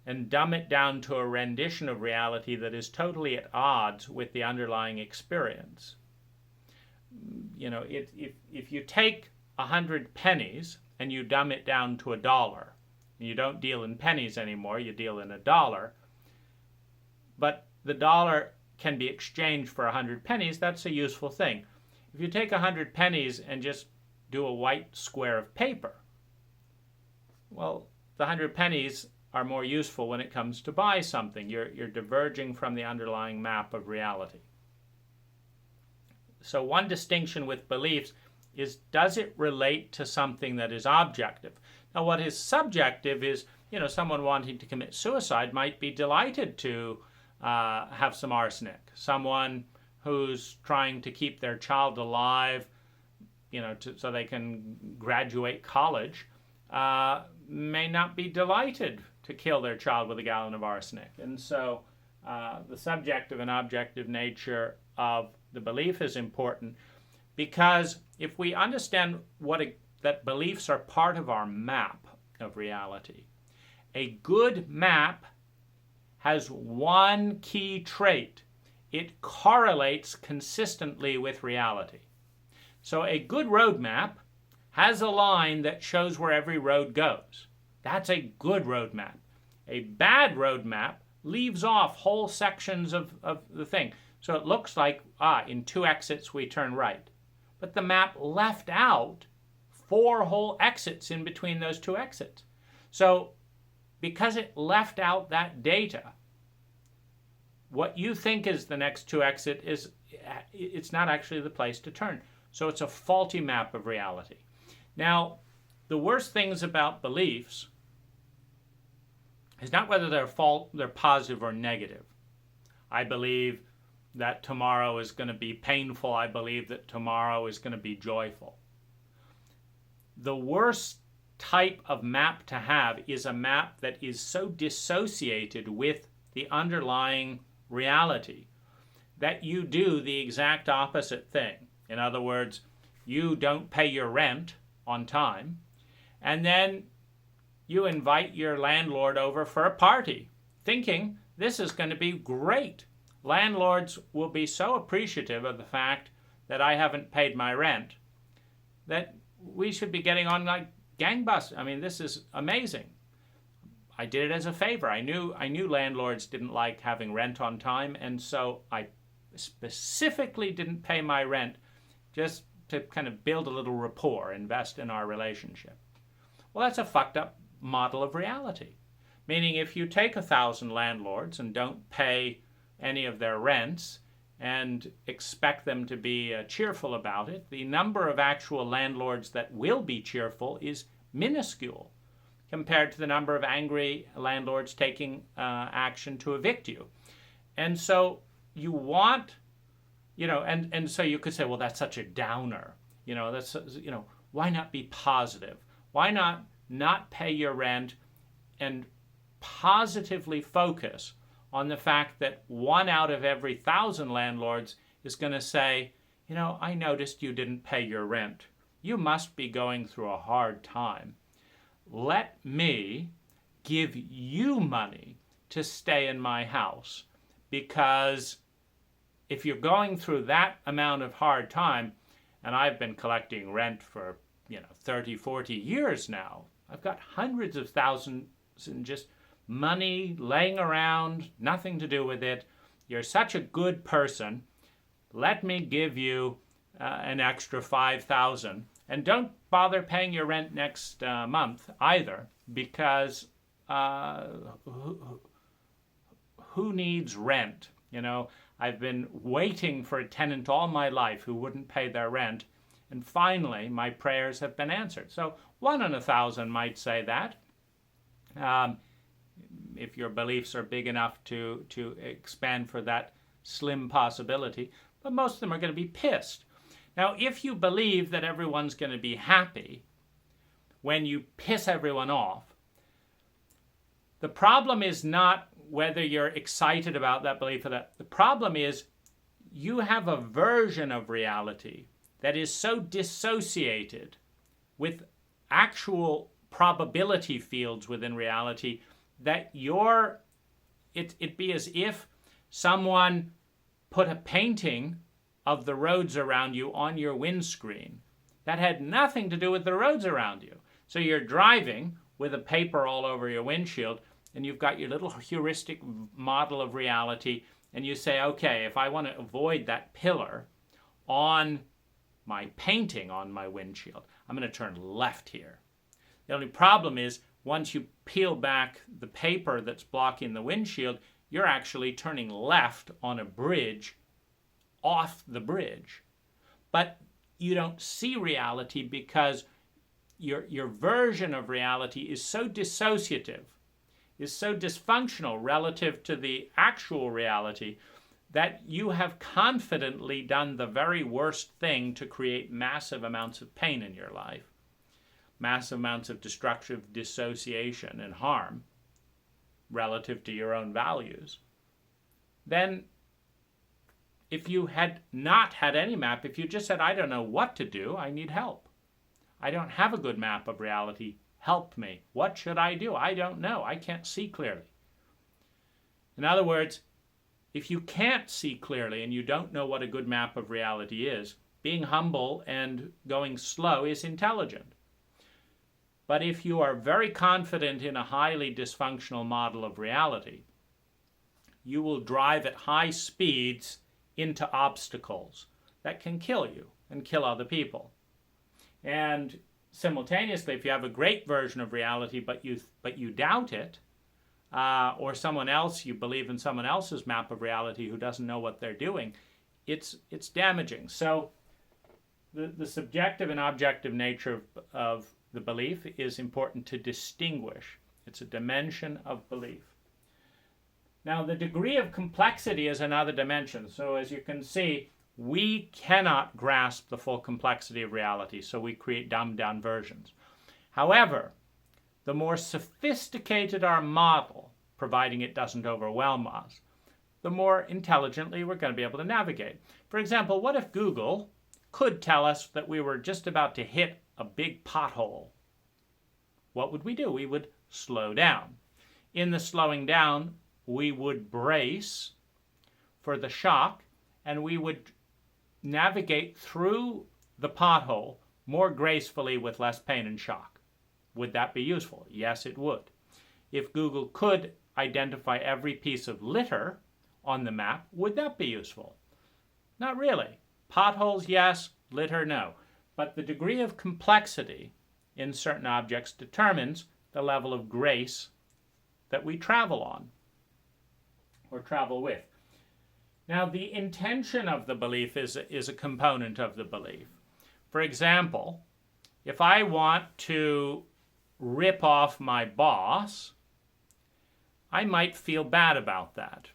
and dumb it down to a rendition of reality that is totally at odds with the underlying experience. If you take 100 pennies and you dumb it down to $1, and you don't deal in pennies anymore, you deal in $1, but the dollar can be exchanged for 100 pennies, that's a useful thing. If you take 100 pennies and just do a white square of paper, well, the 100 pennies are more useful when it comes to buy something. You're diverging from the underlying map of reality. So one distinction with beliefs is, does it relate to something that is objective? Now, what is subjective is, someone wanting to commit suicide might be delighted to have some arsenic. Someone who's trying to keep their child alive, so they can graduate college, may not be delighted to kill their child with a gallon of arsenic. And so the subjective and objective nature of the belief is important, because if we understand that beliefs are part of our map of reality, a good map has one key trait. It correlates consistently with reality. So a good road map has a line that shows where every road goes. That's a good road map. A bad road map leaves off whole sections of the thing. So it looks like, in 2 exits we turn right. But the map left out 4 whole exits in between those 2 exits. So because it left out that data, what you think is the next 2 exit it's not actually the place to turn. So it's a faulty map of reality. Now, the worst things about beliefs is not whether they're positive or negative. I believe that tomorrow is going to be painful. I believe that tomorrow is going to be joyful. The worst type of map to have is a map that is so dissociated with the underlying reality that you do the exact opposite thing. In other words, you don't pay your rent on time, and then you invite your landlord over for a party, thinking this is going to be great. Landlords will be so appreciative of the fact that I haven't paid my rent that we should be getting on like gangbusters. I mean, this is amazing. I did it as a favor. I knew landlords didn't like having rent on time, and so I specifically didn't pay my rent just to kind of build a little rapport, invest in our relationship. Well, that's a fucked up model of reality. Meaning if you take 1,000 landlords and don't pay any of their rents and expect them to be cheerful about it, the number of actual landlords that will be cheerful is minuscule compared to the number of angry landlords taking action to evict you. And so you want, and so you could say, well, that's such a downer. Why not be positive? Why not pay your rent and positively focus on the fact that 1 out of every 1,000 landlords is going to say, I noticed you didn't pay your rent. You must be going through a hard time. Let me give you money to stay in my house, because if you're going through that amount of hard time, and I've been collecting rent for 30, 40 years now, I've got hundreds of thousands in just money laying around, nothing to do with it. You're such a good person. Let me give you an extra 5,000, and don't bother paying your rent next month either, because who needs rent? I've been waiting for a tenant all my life who wouldn't pay their rent, and finally my prayers have been answered. So 1 in 1,000 might say that. If your beliefs are big enough to expand for that slim possibility, but most of them are going to be pissed. Now, if you believe that everyone's going to be happy when you piss everyone off, the problem is not whether you're excited about that belief or that. The problem is you have a version of reality that is so dissociated with actual probability fields within reality that it'd be as if someone put a painting of the roads around you on your windscreen that had nothing to do with the roads around you. So you're driving with a paper all over your windshield, and you've got your little heuristic model of reality, and you say, okay, if I want to avoid that pillar on my painting on my windshield, I'm going to turn left here. The only problem is, once you peel back the paper that's blocking the windshield, you're actually turning left on a bridge off the bridge. But you don't see reality because your version of reality is so dissociative, is so dysfunctional relative to the actual reality, that you have confidently done the very worst thing to create massive amounts of pain in your life, massive amounts of destructive dissociation and harm relative to your own values. Then if you had not had any map, if you just said, I don't know what to do, I need help. I don't have a good map of reality. Help me. What should I do? I don't know. I can't see clearly. In other words, if you can't see clearly and you don't know what a good map of reality is, being humble and going slow is intelligent. But if you are very confident in a highly dysfunctional model of reality, you will drive at high speeds into obstacles that can kill you and kill other people. And simultaneously, if you have a great version of reality, but you doubt it, or someone else, you believe in someone else's map of reality who doesn't know what they're doing, it's damaging. So the subjective and objective nature of the belief is important to distinguish. It's a dimension of belief. Now, the degree of complexity is another dimension. So as you can see, we cannot grasp the full complexity of reality, so we create dumbed-down versions. However, the more sophisticated our model, providing it doesn't overwhelm us, the more intelligently we're going to be able to navigate. For example, what if Google could tell us that we were just about to hit a big pothole? What would we do? We would slow down. In the slowing down, we would brace for the shock, and we would navigate through the pothole more gracefully with less pain and shock. Would that be useful? Yes, it would. If Google could identify every piece of litter on the map, would that be useful? Not really. Potholes, yes. Litter, no. But the degree of complexity in certain objects determines the level of grace that we travel on or travel with. Now, the intention of the belief is a component of the belief. For example, if I want to rip off my boss, I might feel bad about that.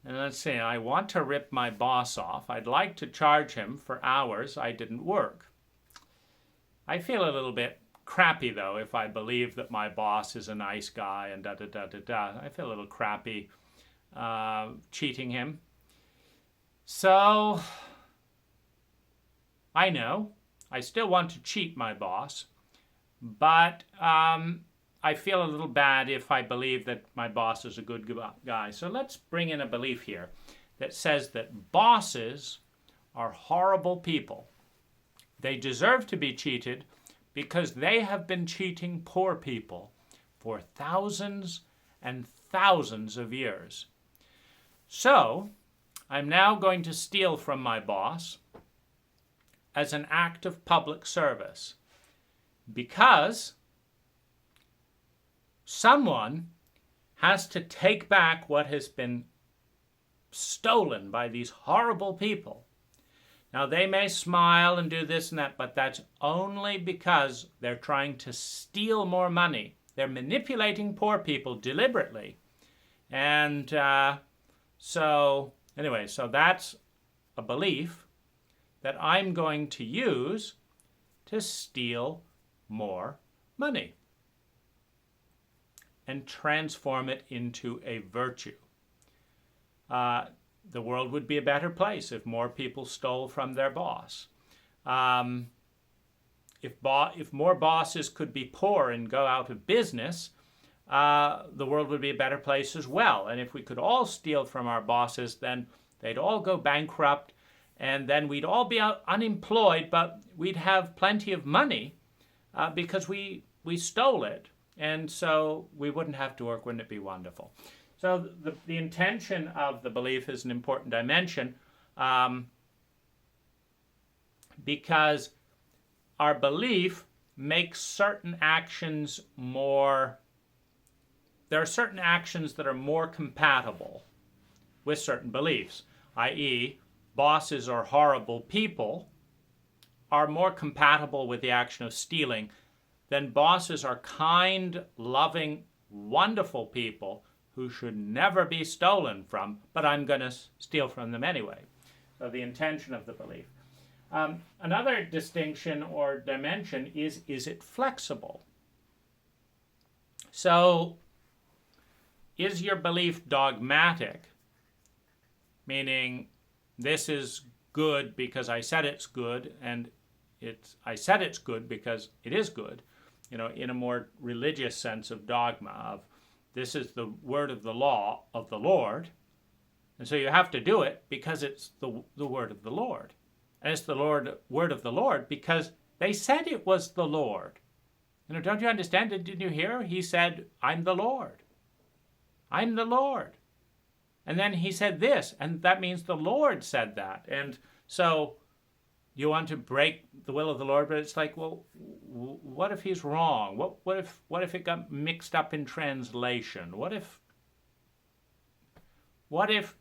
And let's say I want to rip my boss off. I'd like to charge him for hours I didn't work. I feel a little bit crappy, though, if I believe that my boss is a nice guy and da-da-da-da-da. I feel a little crappy cheating him. So, I know, I still want to cheat my boss, but I feel a little bad if I believe that my boss is a good guy. So let's bring in a belief here that says that bosses are horrible people. They deserve to be cheated because they have been cheating poor people for thousands and thousands of years. So, I'm now going to steal from my boss as an act of public service because someone has to take back what has been stolen by these horrible people. Now, they may smile and do this and that, but that's only because they're trying to steal more money. They're manipulating poor people deliberately. And so that's a belief that I'm going to use to steal more money and transform it into a virtue. The world would be a better place if more people stole from their boss. If more bosses could be poor and go out of business, the world would be a better place as well. And if we could all steal from our bosses, then they'd all go bankrupt, and then we'd all be unemployed, but we'd have plenty of money because we stole it. And so we wouldn't have to work. Wouldn't it be wonderful? So the intention of the belief is an important dimension because our belief makes certain actions more. There are certain actions that are more compatible with certain beliefs, i.e., bosses or horrible people are more compatible with the action of stealing than bosses are kind, loving, wonderful people who should never be stolen from, but I'm going to steal from them anyway. So the intention of the belief. Another distinction or dimension is it flexible? So, is your belief dogmatic? Meaning, this is good because I said it's good, and I said it's good because it is good, in a more religious sense of dogma, of this is the word of the law of the Lord, and so you have to do it because it's the word of the Lord. And it's the word of the Lord because they said it was the Lord. Don't you understand? Didn't you hear? He said, I'm the Lord. I'm the Lord. And then he said this, and that means the Lord said that. And so you want to break the will of the Lord, but it's like, well, what if he's wrong? What if it got mixed up in translation? What if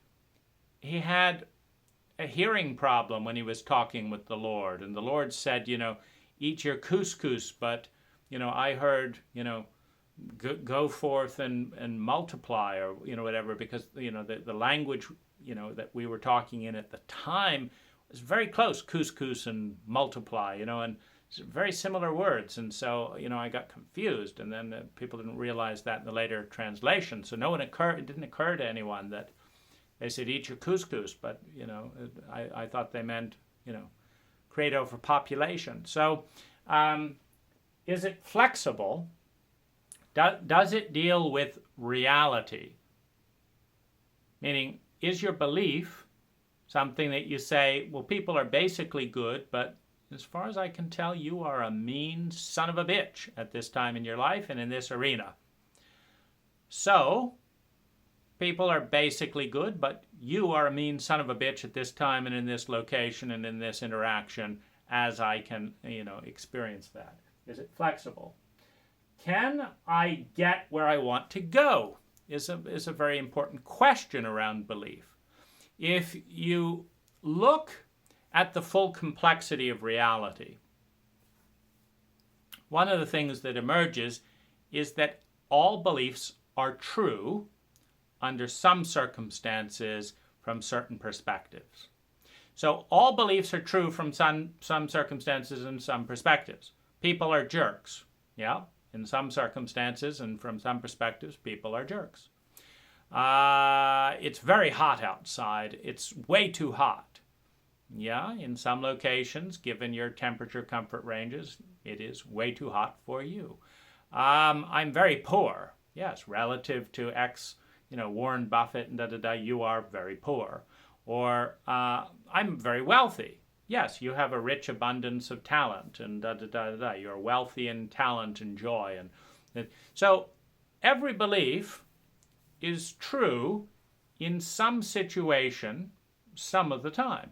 he had a hearing problem when he was talking with the Lord, and the Lord said, eat your couscous, but, I heard, go forth and multiply, or, whatever, because, the language, that we were talking in at the time was very close, couscous and multiply, and very similar words, and so I got confused, and then people didn't realize that in the later translation. So it didn't occur to anyone that they said eat your couscous, but I thought they meant create over population. So is it flexible? Does it deal with reality? Meaning, is your belief something that you say, well, people are basically good, but as far as I can tell, you are a mean son of a bitch at this time in your life and in this arena. So, people are basically good, but you are a mean son of a bitch at this time and in this location and in this interaction as I can, experience that. Is it flexible? Can I get where I want to go? Is a very important question around belief. If you look at the full complexity of reality, one of the things that emerges is that all beliefs are true under some circumstances from certain perspectives. So all beliefs are true from some circumstances and some perspectives. People are jerks. Yeah, in some circumstances and from some perspectives, people are jerks. It's very hot outside. It's way too hot. Yeah, in some locations, given your temperature comfort ranges, it is way too hot for you. I'm very poor. Yes, relative to X, Warren Buffett and you are very poor. Or I'm very wealthy. Yes, you have a rich abundance of talent and You're wealthy in talent and joy. And so every belief is true in some situation some of the time.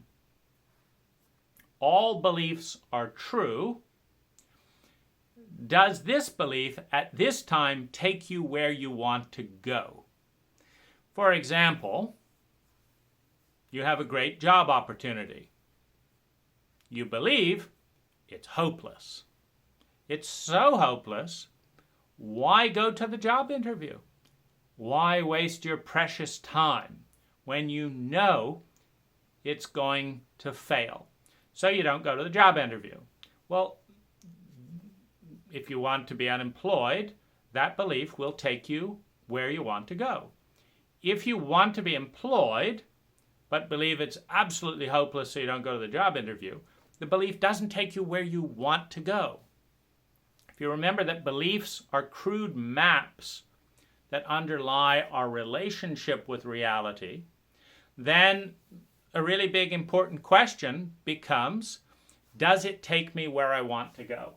All beliefs are true. Does this belief at this time take you where you want to go? For example, you have a great job opportunity. You believe it's hopeless. It's so hopeless, why go to the job interview? Why waste your precious time when you know it's going to fail? So you don't go to the job interview. Well, if you want to be unemployed, that belief will take you where you want to go. If you want to be employed, but believe it's absolutely hopeless so you don't go to the job interview, the belief doesn't take you where you want to go. If you remember that beliefs are crude maps that underlie our relationship with reality, then a really big important question becomes, does it take me where I want to go?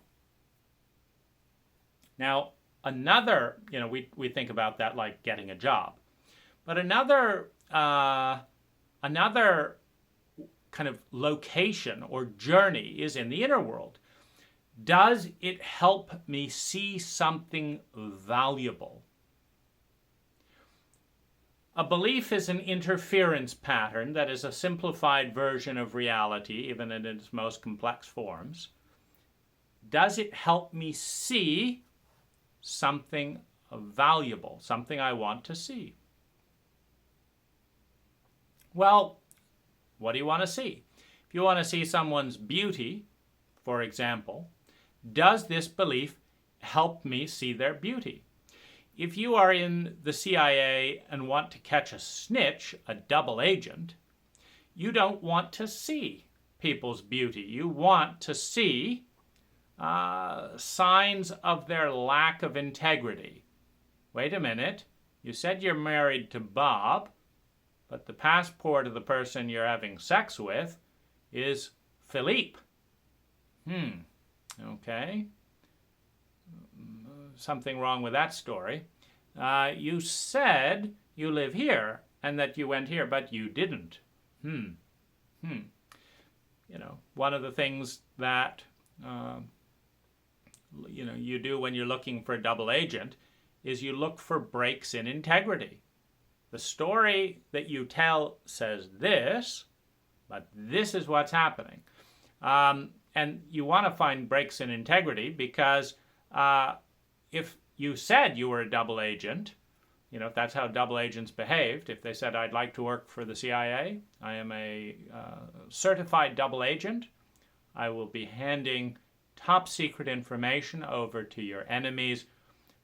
Now, another, we think about that like getting a job. But another kind of location or journey is in the inner world. Does it help me see something valuable? A belief is an interference pattern that is a simplified version of reality, even in its most complex forms. Does it help me see something valuable, something I want to see? Well, what do you want to see? If you want to see someone's beauty, for example, does this belief help me see their beauty? If you are in the CIA and want to catch a snitch, a double agent, you don't want to see people's beauty. You want to see signs of their lack of integrity. Wait a minute. You said you're married to Bob, but the passport of the person you're having sex with is Philippe. Okay. Something wrong with that story. You said you live here and that you went here, but you didn't. One of the things that you do when you're looking for a double agent is you look for breaks in integrity. The story that you tell says this, but this is what's happening. And you want to find breaks in integrity because if you said you were a double agent, if that's how double agents behaved, if they said, I'd like to work for the CIA, I am a certified double agent, I will be handing top secret information over to your enemies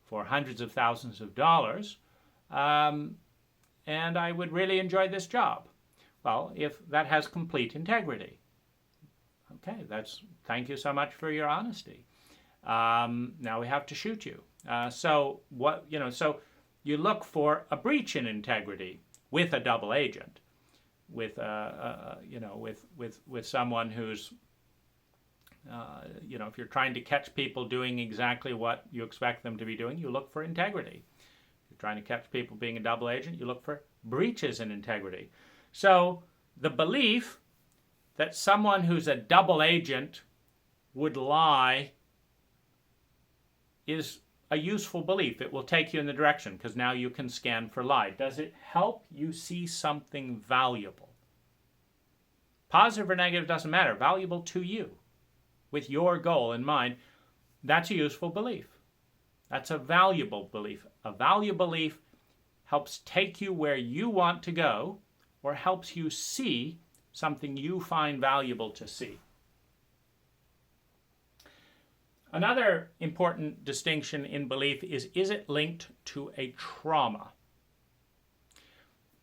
for hundreds of thousands of dollars, and I would really enjoy this job. Well, if that has complete integrity. Okay, thank you so much for your honesty. Now we have to shoot you. So you look for a breach in integrity with a double agent, with someone who's if you're trying to catch people doing exactly what you expect them to be doing, you look for integrity. If you're trying to catch people being a double agent, you look for breaches in integrity. So the belief that someone who's a double agent would lie is a useful belief. It will take you in the direction because now you can scan for lie. Does it help you see something valuable? Positive or negative doesn't matter. Valuable to you with your goal in mind. That's a useful belief. That's a valuable belief. A valuable belief helps take you where you want to go or helps you see something you find valuable to see. Another important distinction in belief is it linked to a trauma?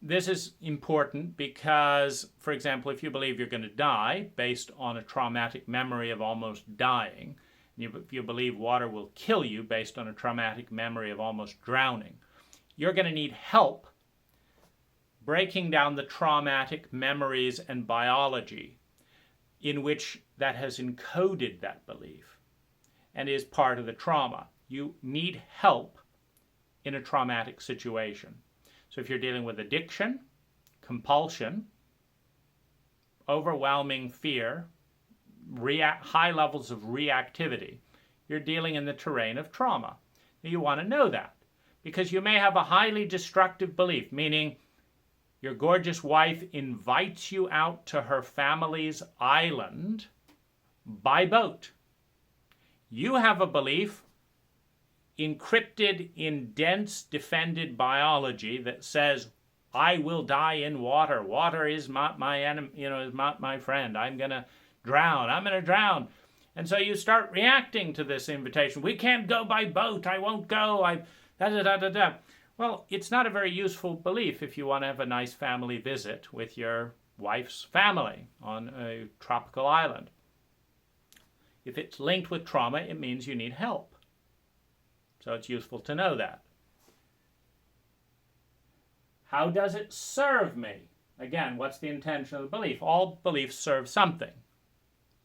This is important because, for example, if you believe you're going to die based on a traumatic memory of almost dying, if you believe water will kill you based on a traumatic memory of almost drowning, you're going to need help breaking down the traumatic memories and biology in which that has encoded that belief and is part of the trauma. You need help in a traumatic situation. So if you're dealing with addiction, compulsion, overwhelming fear, high levels of reactivity, you're dealing in the terrain of trauma. Now, you want to know that because you may have a highly destructive belief, meaning your gorgeous wife invites you out to her family's island by boat. You have a belief encrypted in dense, defended biology that says, I will die in water. Water is my enemy, is my friend. I'm going to drown. I'm going to drown. And so you start reacting to this invitation. We can't go by boat. I won't go. Well, it's not a very useful belief if you want to have a nice family visit with your wife's family on a tropical island. If it's linked with trauma, it means you need help. So it's useful to know that. How does it serve me? Again, what's the intention of the belief? All beliefs serve something.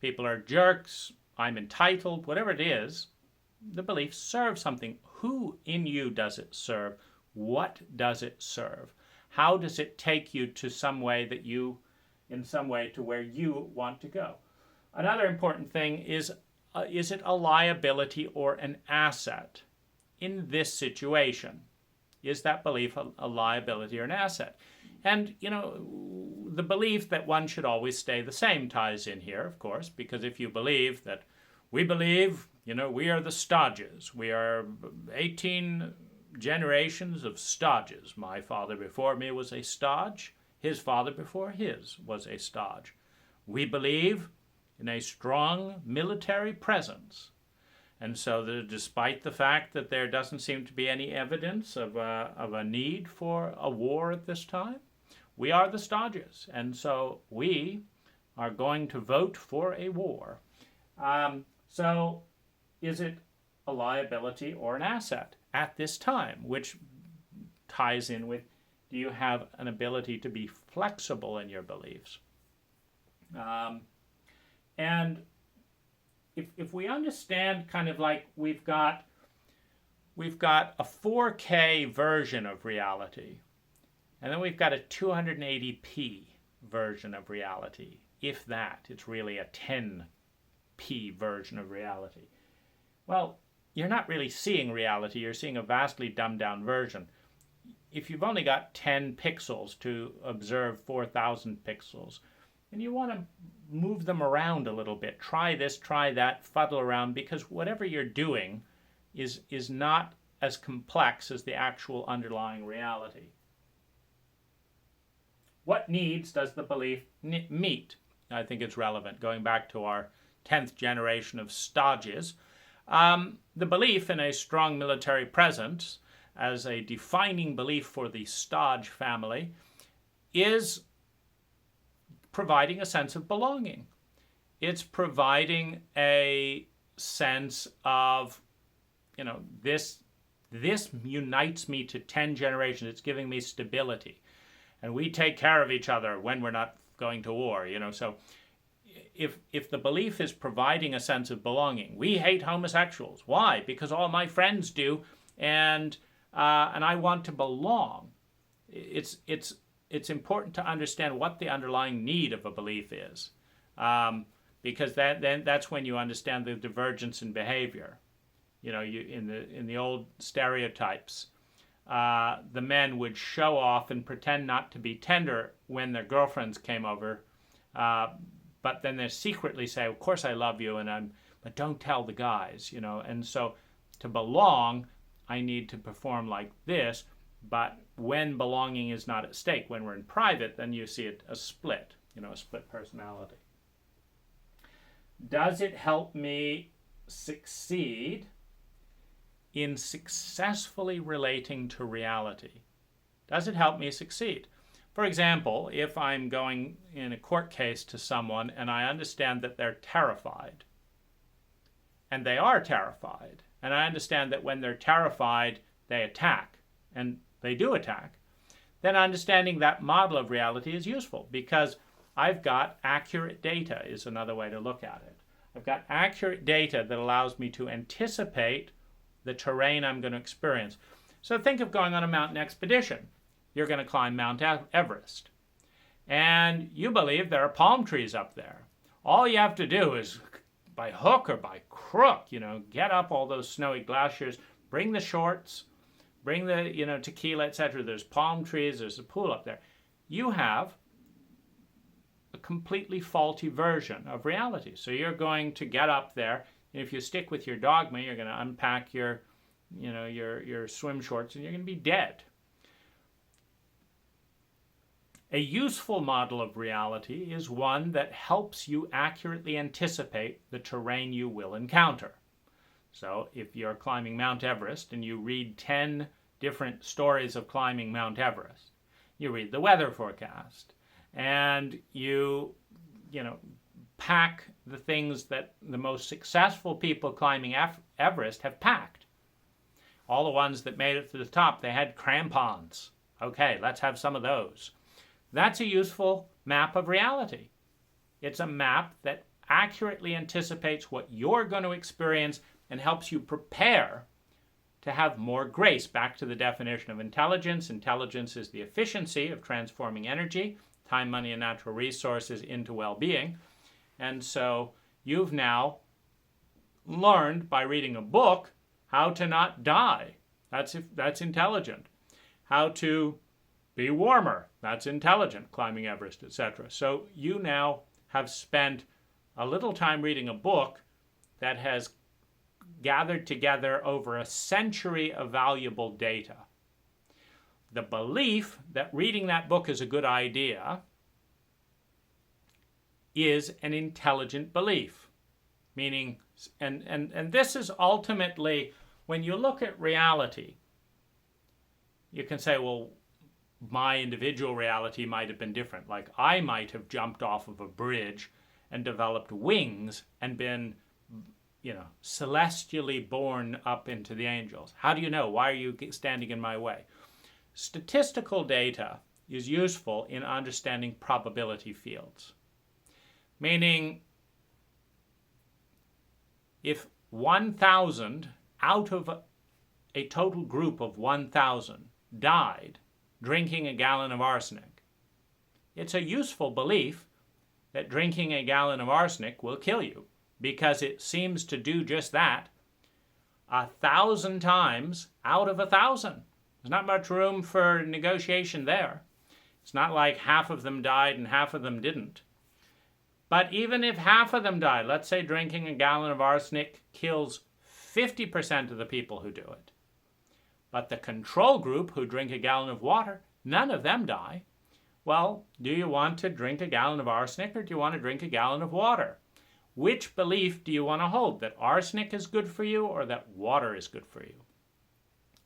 People are jerks, I'm entitled, whatever it is, the belief serves something. Who in you does it serve? What does it serve? How does it take you to some way to where you want to go? Another important thing is it a liability or an asset in this situation? Is that belief a liability or an asset? And, the belief that one should always stay the same ties in here, of course, because if you believe that we believe, we are the Stodges. We are 18 generations of Stodges. My father before me was a Stodge. His father before his was a Stodge. We believe in a strong military presence. And so despite the fact that there doesn't seem to be any evidence of a need for a war at this time, we are the Stodges. And so we are going to vote for a war. So is it a liability or an asset at this time? Which ties in with, do you have an ability to be flexible in your beliefs? And if we understand kind of like we've got a 4K version of reality, and then we've got a 280p version of reality. If that, it's really a 10p version of reality. Well, you're not really seeing reality, you're seeing a vastly dumbed down version. If you've only got 10 pixels to observe 4,000 pixels, and you want to move them around a little bit, try this, try that, fuddle around, because whatever you're doing is not as complex as the actual underlying reality. What needs does the belief meet? I think it's relevant, going back to our 10th generation of Stages. The belief in a strong military presence as a defining belief for the Stage family is providing a sense of belonging. It's providing a sense of, this unites me to 10 generations. It's giving me stability. And we take care of each other when we're not going to war, So if the belief is providing a sense of belonging, we hate homosexuals. Why? Because all my friends do, and I want to belong. It's important to understand what the underlying need of a belief is, because that's when you understand the divergence in behavior. In the old stereotypes, the men would show off and pretend not to be tender when their girlfriends came over, but then they secretly say, "Of course I love you, but don't tell the guys," And so, to belong, I need to perform like this. But when belonging is not at stake, when we're in private, then you see a split, a split personality. Does it help me succeed in successfully relating to reality? Does it help me succeed? For example, if I'm going in a court case to someone and I understand that they're terrified, and they are terrified, and I understand that when they're terrified, they attack, and they do attack, then understanding that model of reality is useful, because I've got accurate data is another way to look at it. I've got accurate data that allows me to anticipate the terrain I'm going to experience. So think of going on a mountain expedition. You're going to climb Mount Everest. And you believe there are palm trees up there. All you have to do is, by hook or by crook, get up all those snowy glaciers, bring the shorts, bring the, tequila, etc. There's palm trees, there's a pool up there. You have a completely faulty version of reality. So you're going to get up there, and if you stick with your dogma, you're going to unpack your swim shorts, and you're going to be dead. A useful model of reality is one that helps you accurately anticipate the terrain you will encounter. So if you're climbing Mount Everest and you read 10 different stories of climbing Mount Everest, you read the weather forecast, and you pack the things that the most successful people climbing Everest have packed. All the ones that made it to the top, they had crampons. Okay, let's have some of those. That's a useful map of reality. It's a map that accurately anticipates what you're going to experience and helps you prepare to have more grace. Back to the definition of intelligence. Intelligence is the efficiency of transforming energy, time, money, and natural resources into well-being. And so you've now learned by reading a book how to not die. That's intelligent. How to be warmer. That's intelligent, climbing Everest, etc. So you now have spent a little time reading a book that has gathered together over a century of valuable data. The belief that reading that book is a good idea is an intelligent belief. Meaning, and this is ultimately, when you look at reality, you can say, well, my individual reality might have been different. Like, I might have jumped off of a bridge and developed wings and been, celestially born up into the angels. How do you know? Why are you standing in my way? Statistical data is useful in understanding probability fields. Meaning, if 1,000 out of a total group of 1,000 died drinking a gallon of arsenic, it's a useful belief that drinking a gallon of arsenic will kill you, because it seems to do just that 1,000 times out of 1,000. There's not much room for negotiation there. It's not like half of them died and half of them didn't. But even if half of them died, let's say drinking a gallon of arsenic kills 50% of the people who do it. But the control group who drink a gallon of water, none of them die. Well, do you want to drink a gallon of arsenic, or do you want to drink a gallon of water? Which belief do you want to hold? That arsenic is good for you or that water is good for you?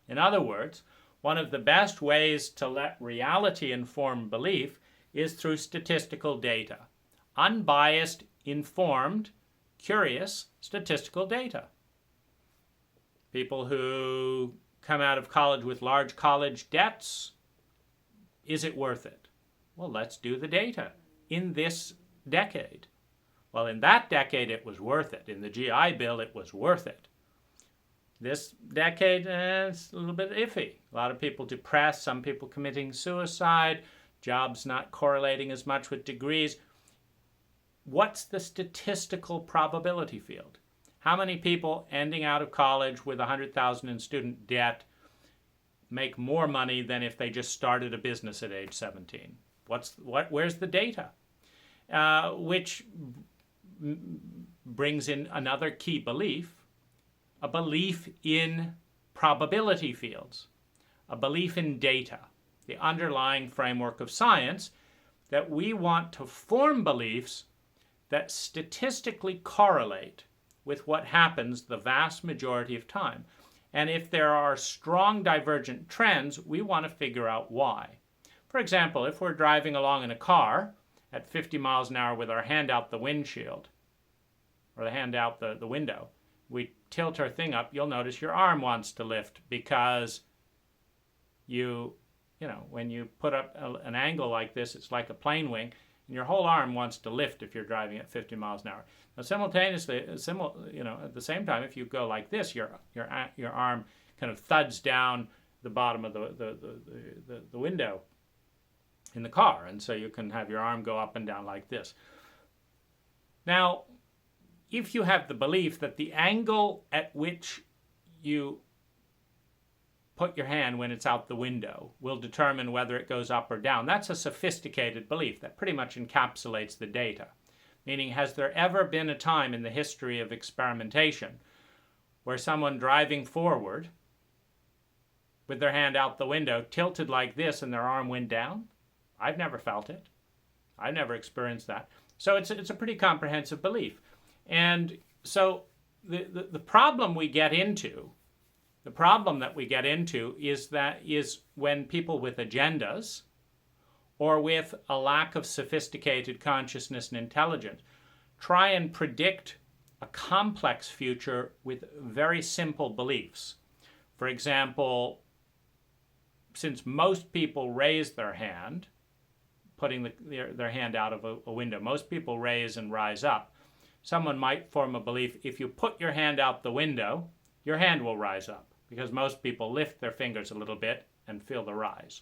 In other words, one of the best ways to let reality inform belief is through statistical data. Unbiased, informed, curious statistical data. People who come out of college with large college debts, is it worth it? Well, let's do the data. In this decade. Well, in that decade, it was worth it. In the GI Bill, it was worth it. This decade, it's a little bit iffy. A lot of people depressed, some people committing suicide, jobs not correlating as much with degrees. What's the statistical probability field? How many people ending out of college with $100,000 in student debt make more money than if they just started a business at age 17? Where's the data? Which brings in another key belief, a belief in probability fields, a belief in data, the underlying framework of science, that we want to form beliefs that statistically correlate with what happens the vast majority of time. And if there are strong divergent trends, we want to figure out why. For example, if we're driving along in a car at 50 miles an hour with our hand out the windshield, or the hand out the window, we tilt our thing up, you'll notice your arm wants to lift because when you put up an angle like this, it's like a plane wing, and your whole arm wants to lift if you're driving at 50 miles an hour. Now, simultaneously, at the same time, if you go like this, your arm kind of thuds down the bottom of the window in the car, and so you can have your arm go up and down like this. Now, if you have the belief that the angle at which you put your hand when it's out the window will determine whether it goes up or down, that's a sophisticated belief that pretty much encapsulates the data. Meaning, has there ever been a time in the history of experimentation where someone driving forward with their hand out the window tilted like this and their arm went down? I've never felt it. I've never experienced that. So it's a pretty comprehensive belief. And so the problem we get into, the problem that we get into is when people with agendas or with a lack of sophisticated consciousness and intelligence try and predict a complex future with very simple beliefs. For example, since most people raise their hand, putting their hand out of a window, most people raise and rise up. Someone might form a belief, if you put your hand out the window, your hand will rise up, because most people lift their fingers a little bit and feel the rise.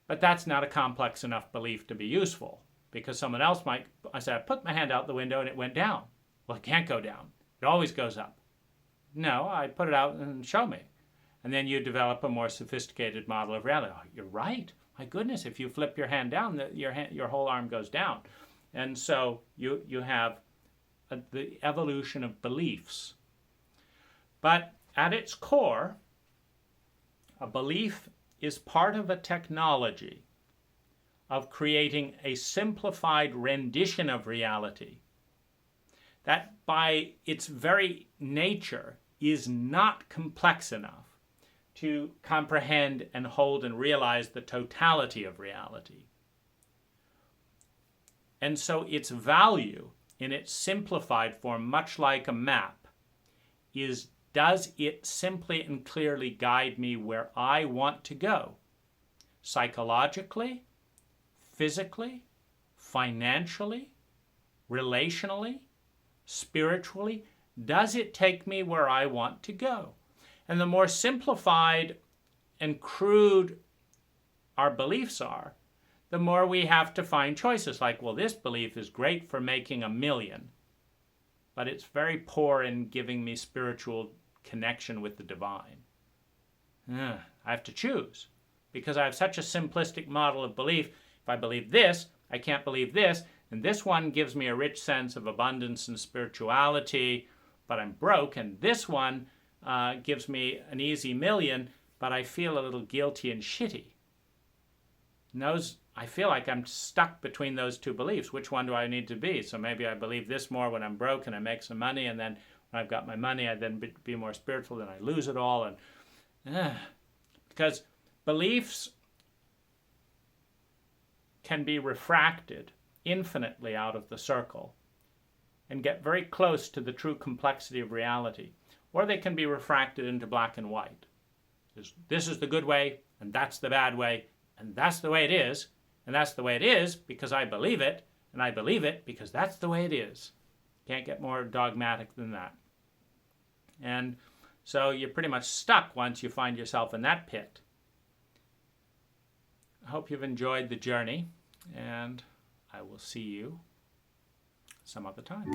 But that's not a complex enough belief to be useful, because someone else might, I said, I put my hand out the window and it went down. Well, it can't go down. It always goes up. No, I put it out and show me. And then you develop a more sophisticated model of reality. Oh, you're right. My goodness, if you flip your hand down, your whole arm goes down. And so you have the evolution of beliefs. But at its core, a belief is part of a technology of creating a simplified rendition of reality that by its very nature is not complex enough to comprehend and hold and realize the totality of reality. And so its value in its simplified form, much like a map, is, does it simply and clearly guide me where I want to go? Psychologically, physically, financially, relationally, spiritually? Does it take me where I want to go? And the more simplified and crude our beliefs are, the more we have to find choices like, well, this belief is great for making $1 million, but it's very poor in giving me spiritual connection with the divine. I have to choose, because I have such a simplistic model of belief. If I believe this, I can't believe this, and this one gives me a rich sense of abundance and spirituality, but I'm broke, and this one gives me an easy $1 million, but I feel a little guilty and shitty. And those, I feel like I'm stuck between those two beliefs. Which one do I need to be? So maybe I believe this more when I'm broke and I make some money, and then when I've got my money, I then be more spiritual, then I lose it all. And because beliefs can be refracted infinitely out of the circle and get very close to the true complexity of reality, or they can be refracted into black and white. This is the good way, and that's the bad way, and that's the way it is, and that's the way it is because I believe it, and I believe it because that's the way it is. Can't get more dogmatic than that. And so you're pretty much stuck once you find yourself in that pit. I hope you've enjoyed the journey, and I will see you some other time.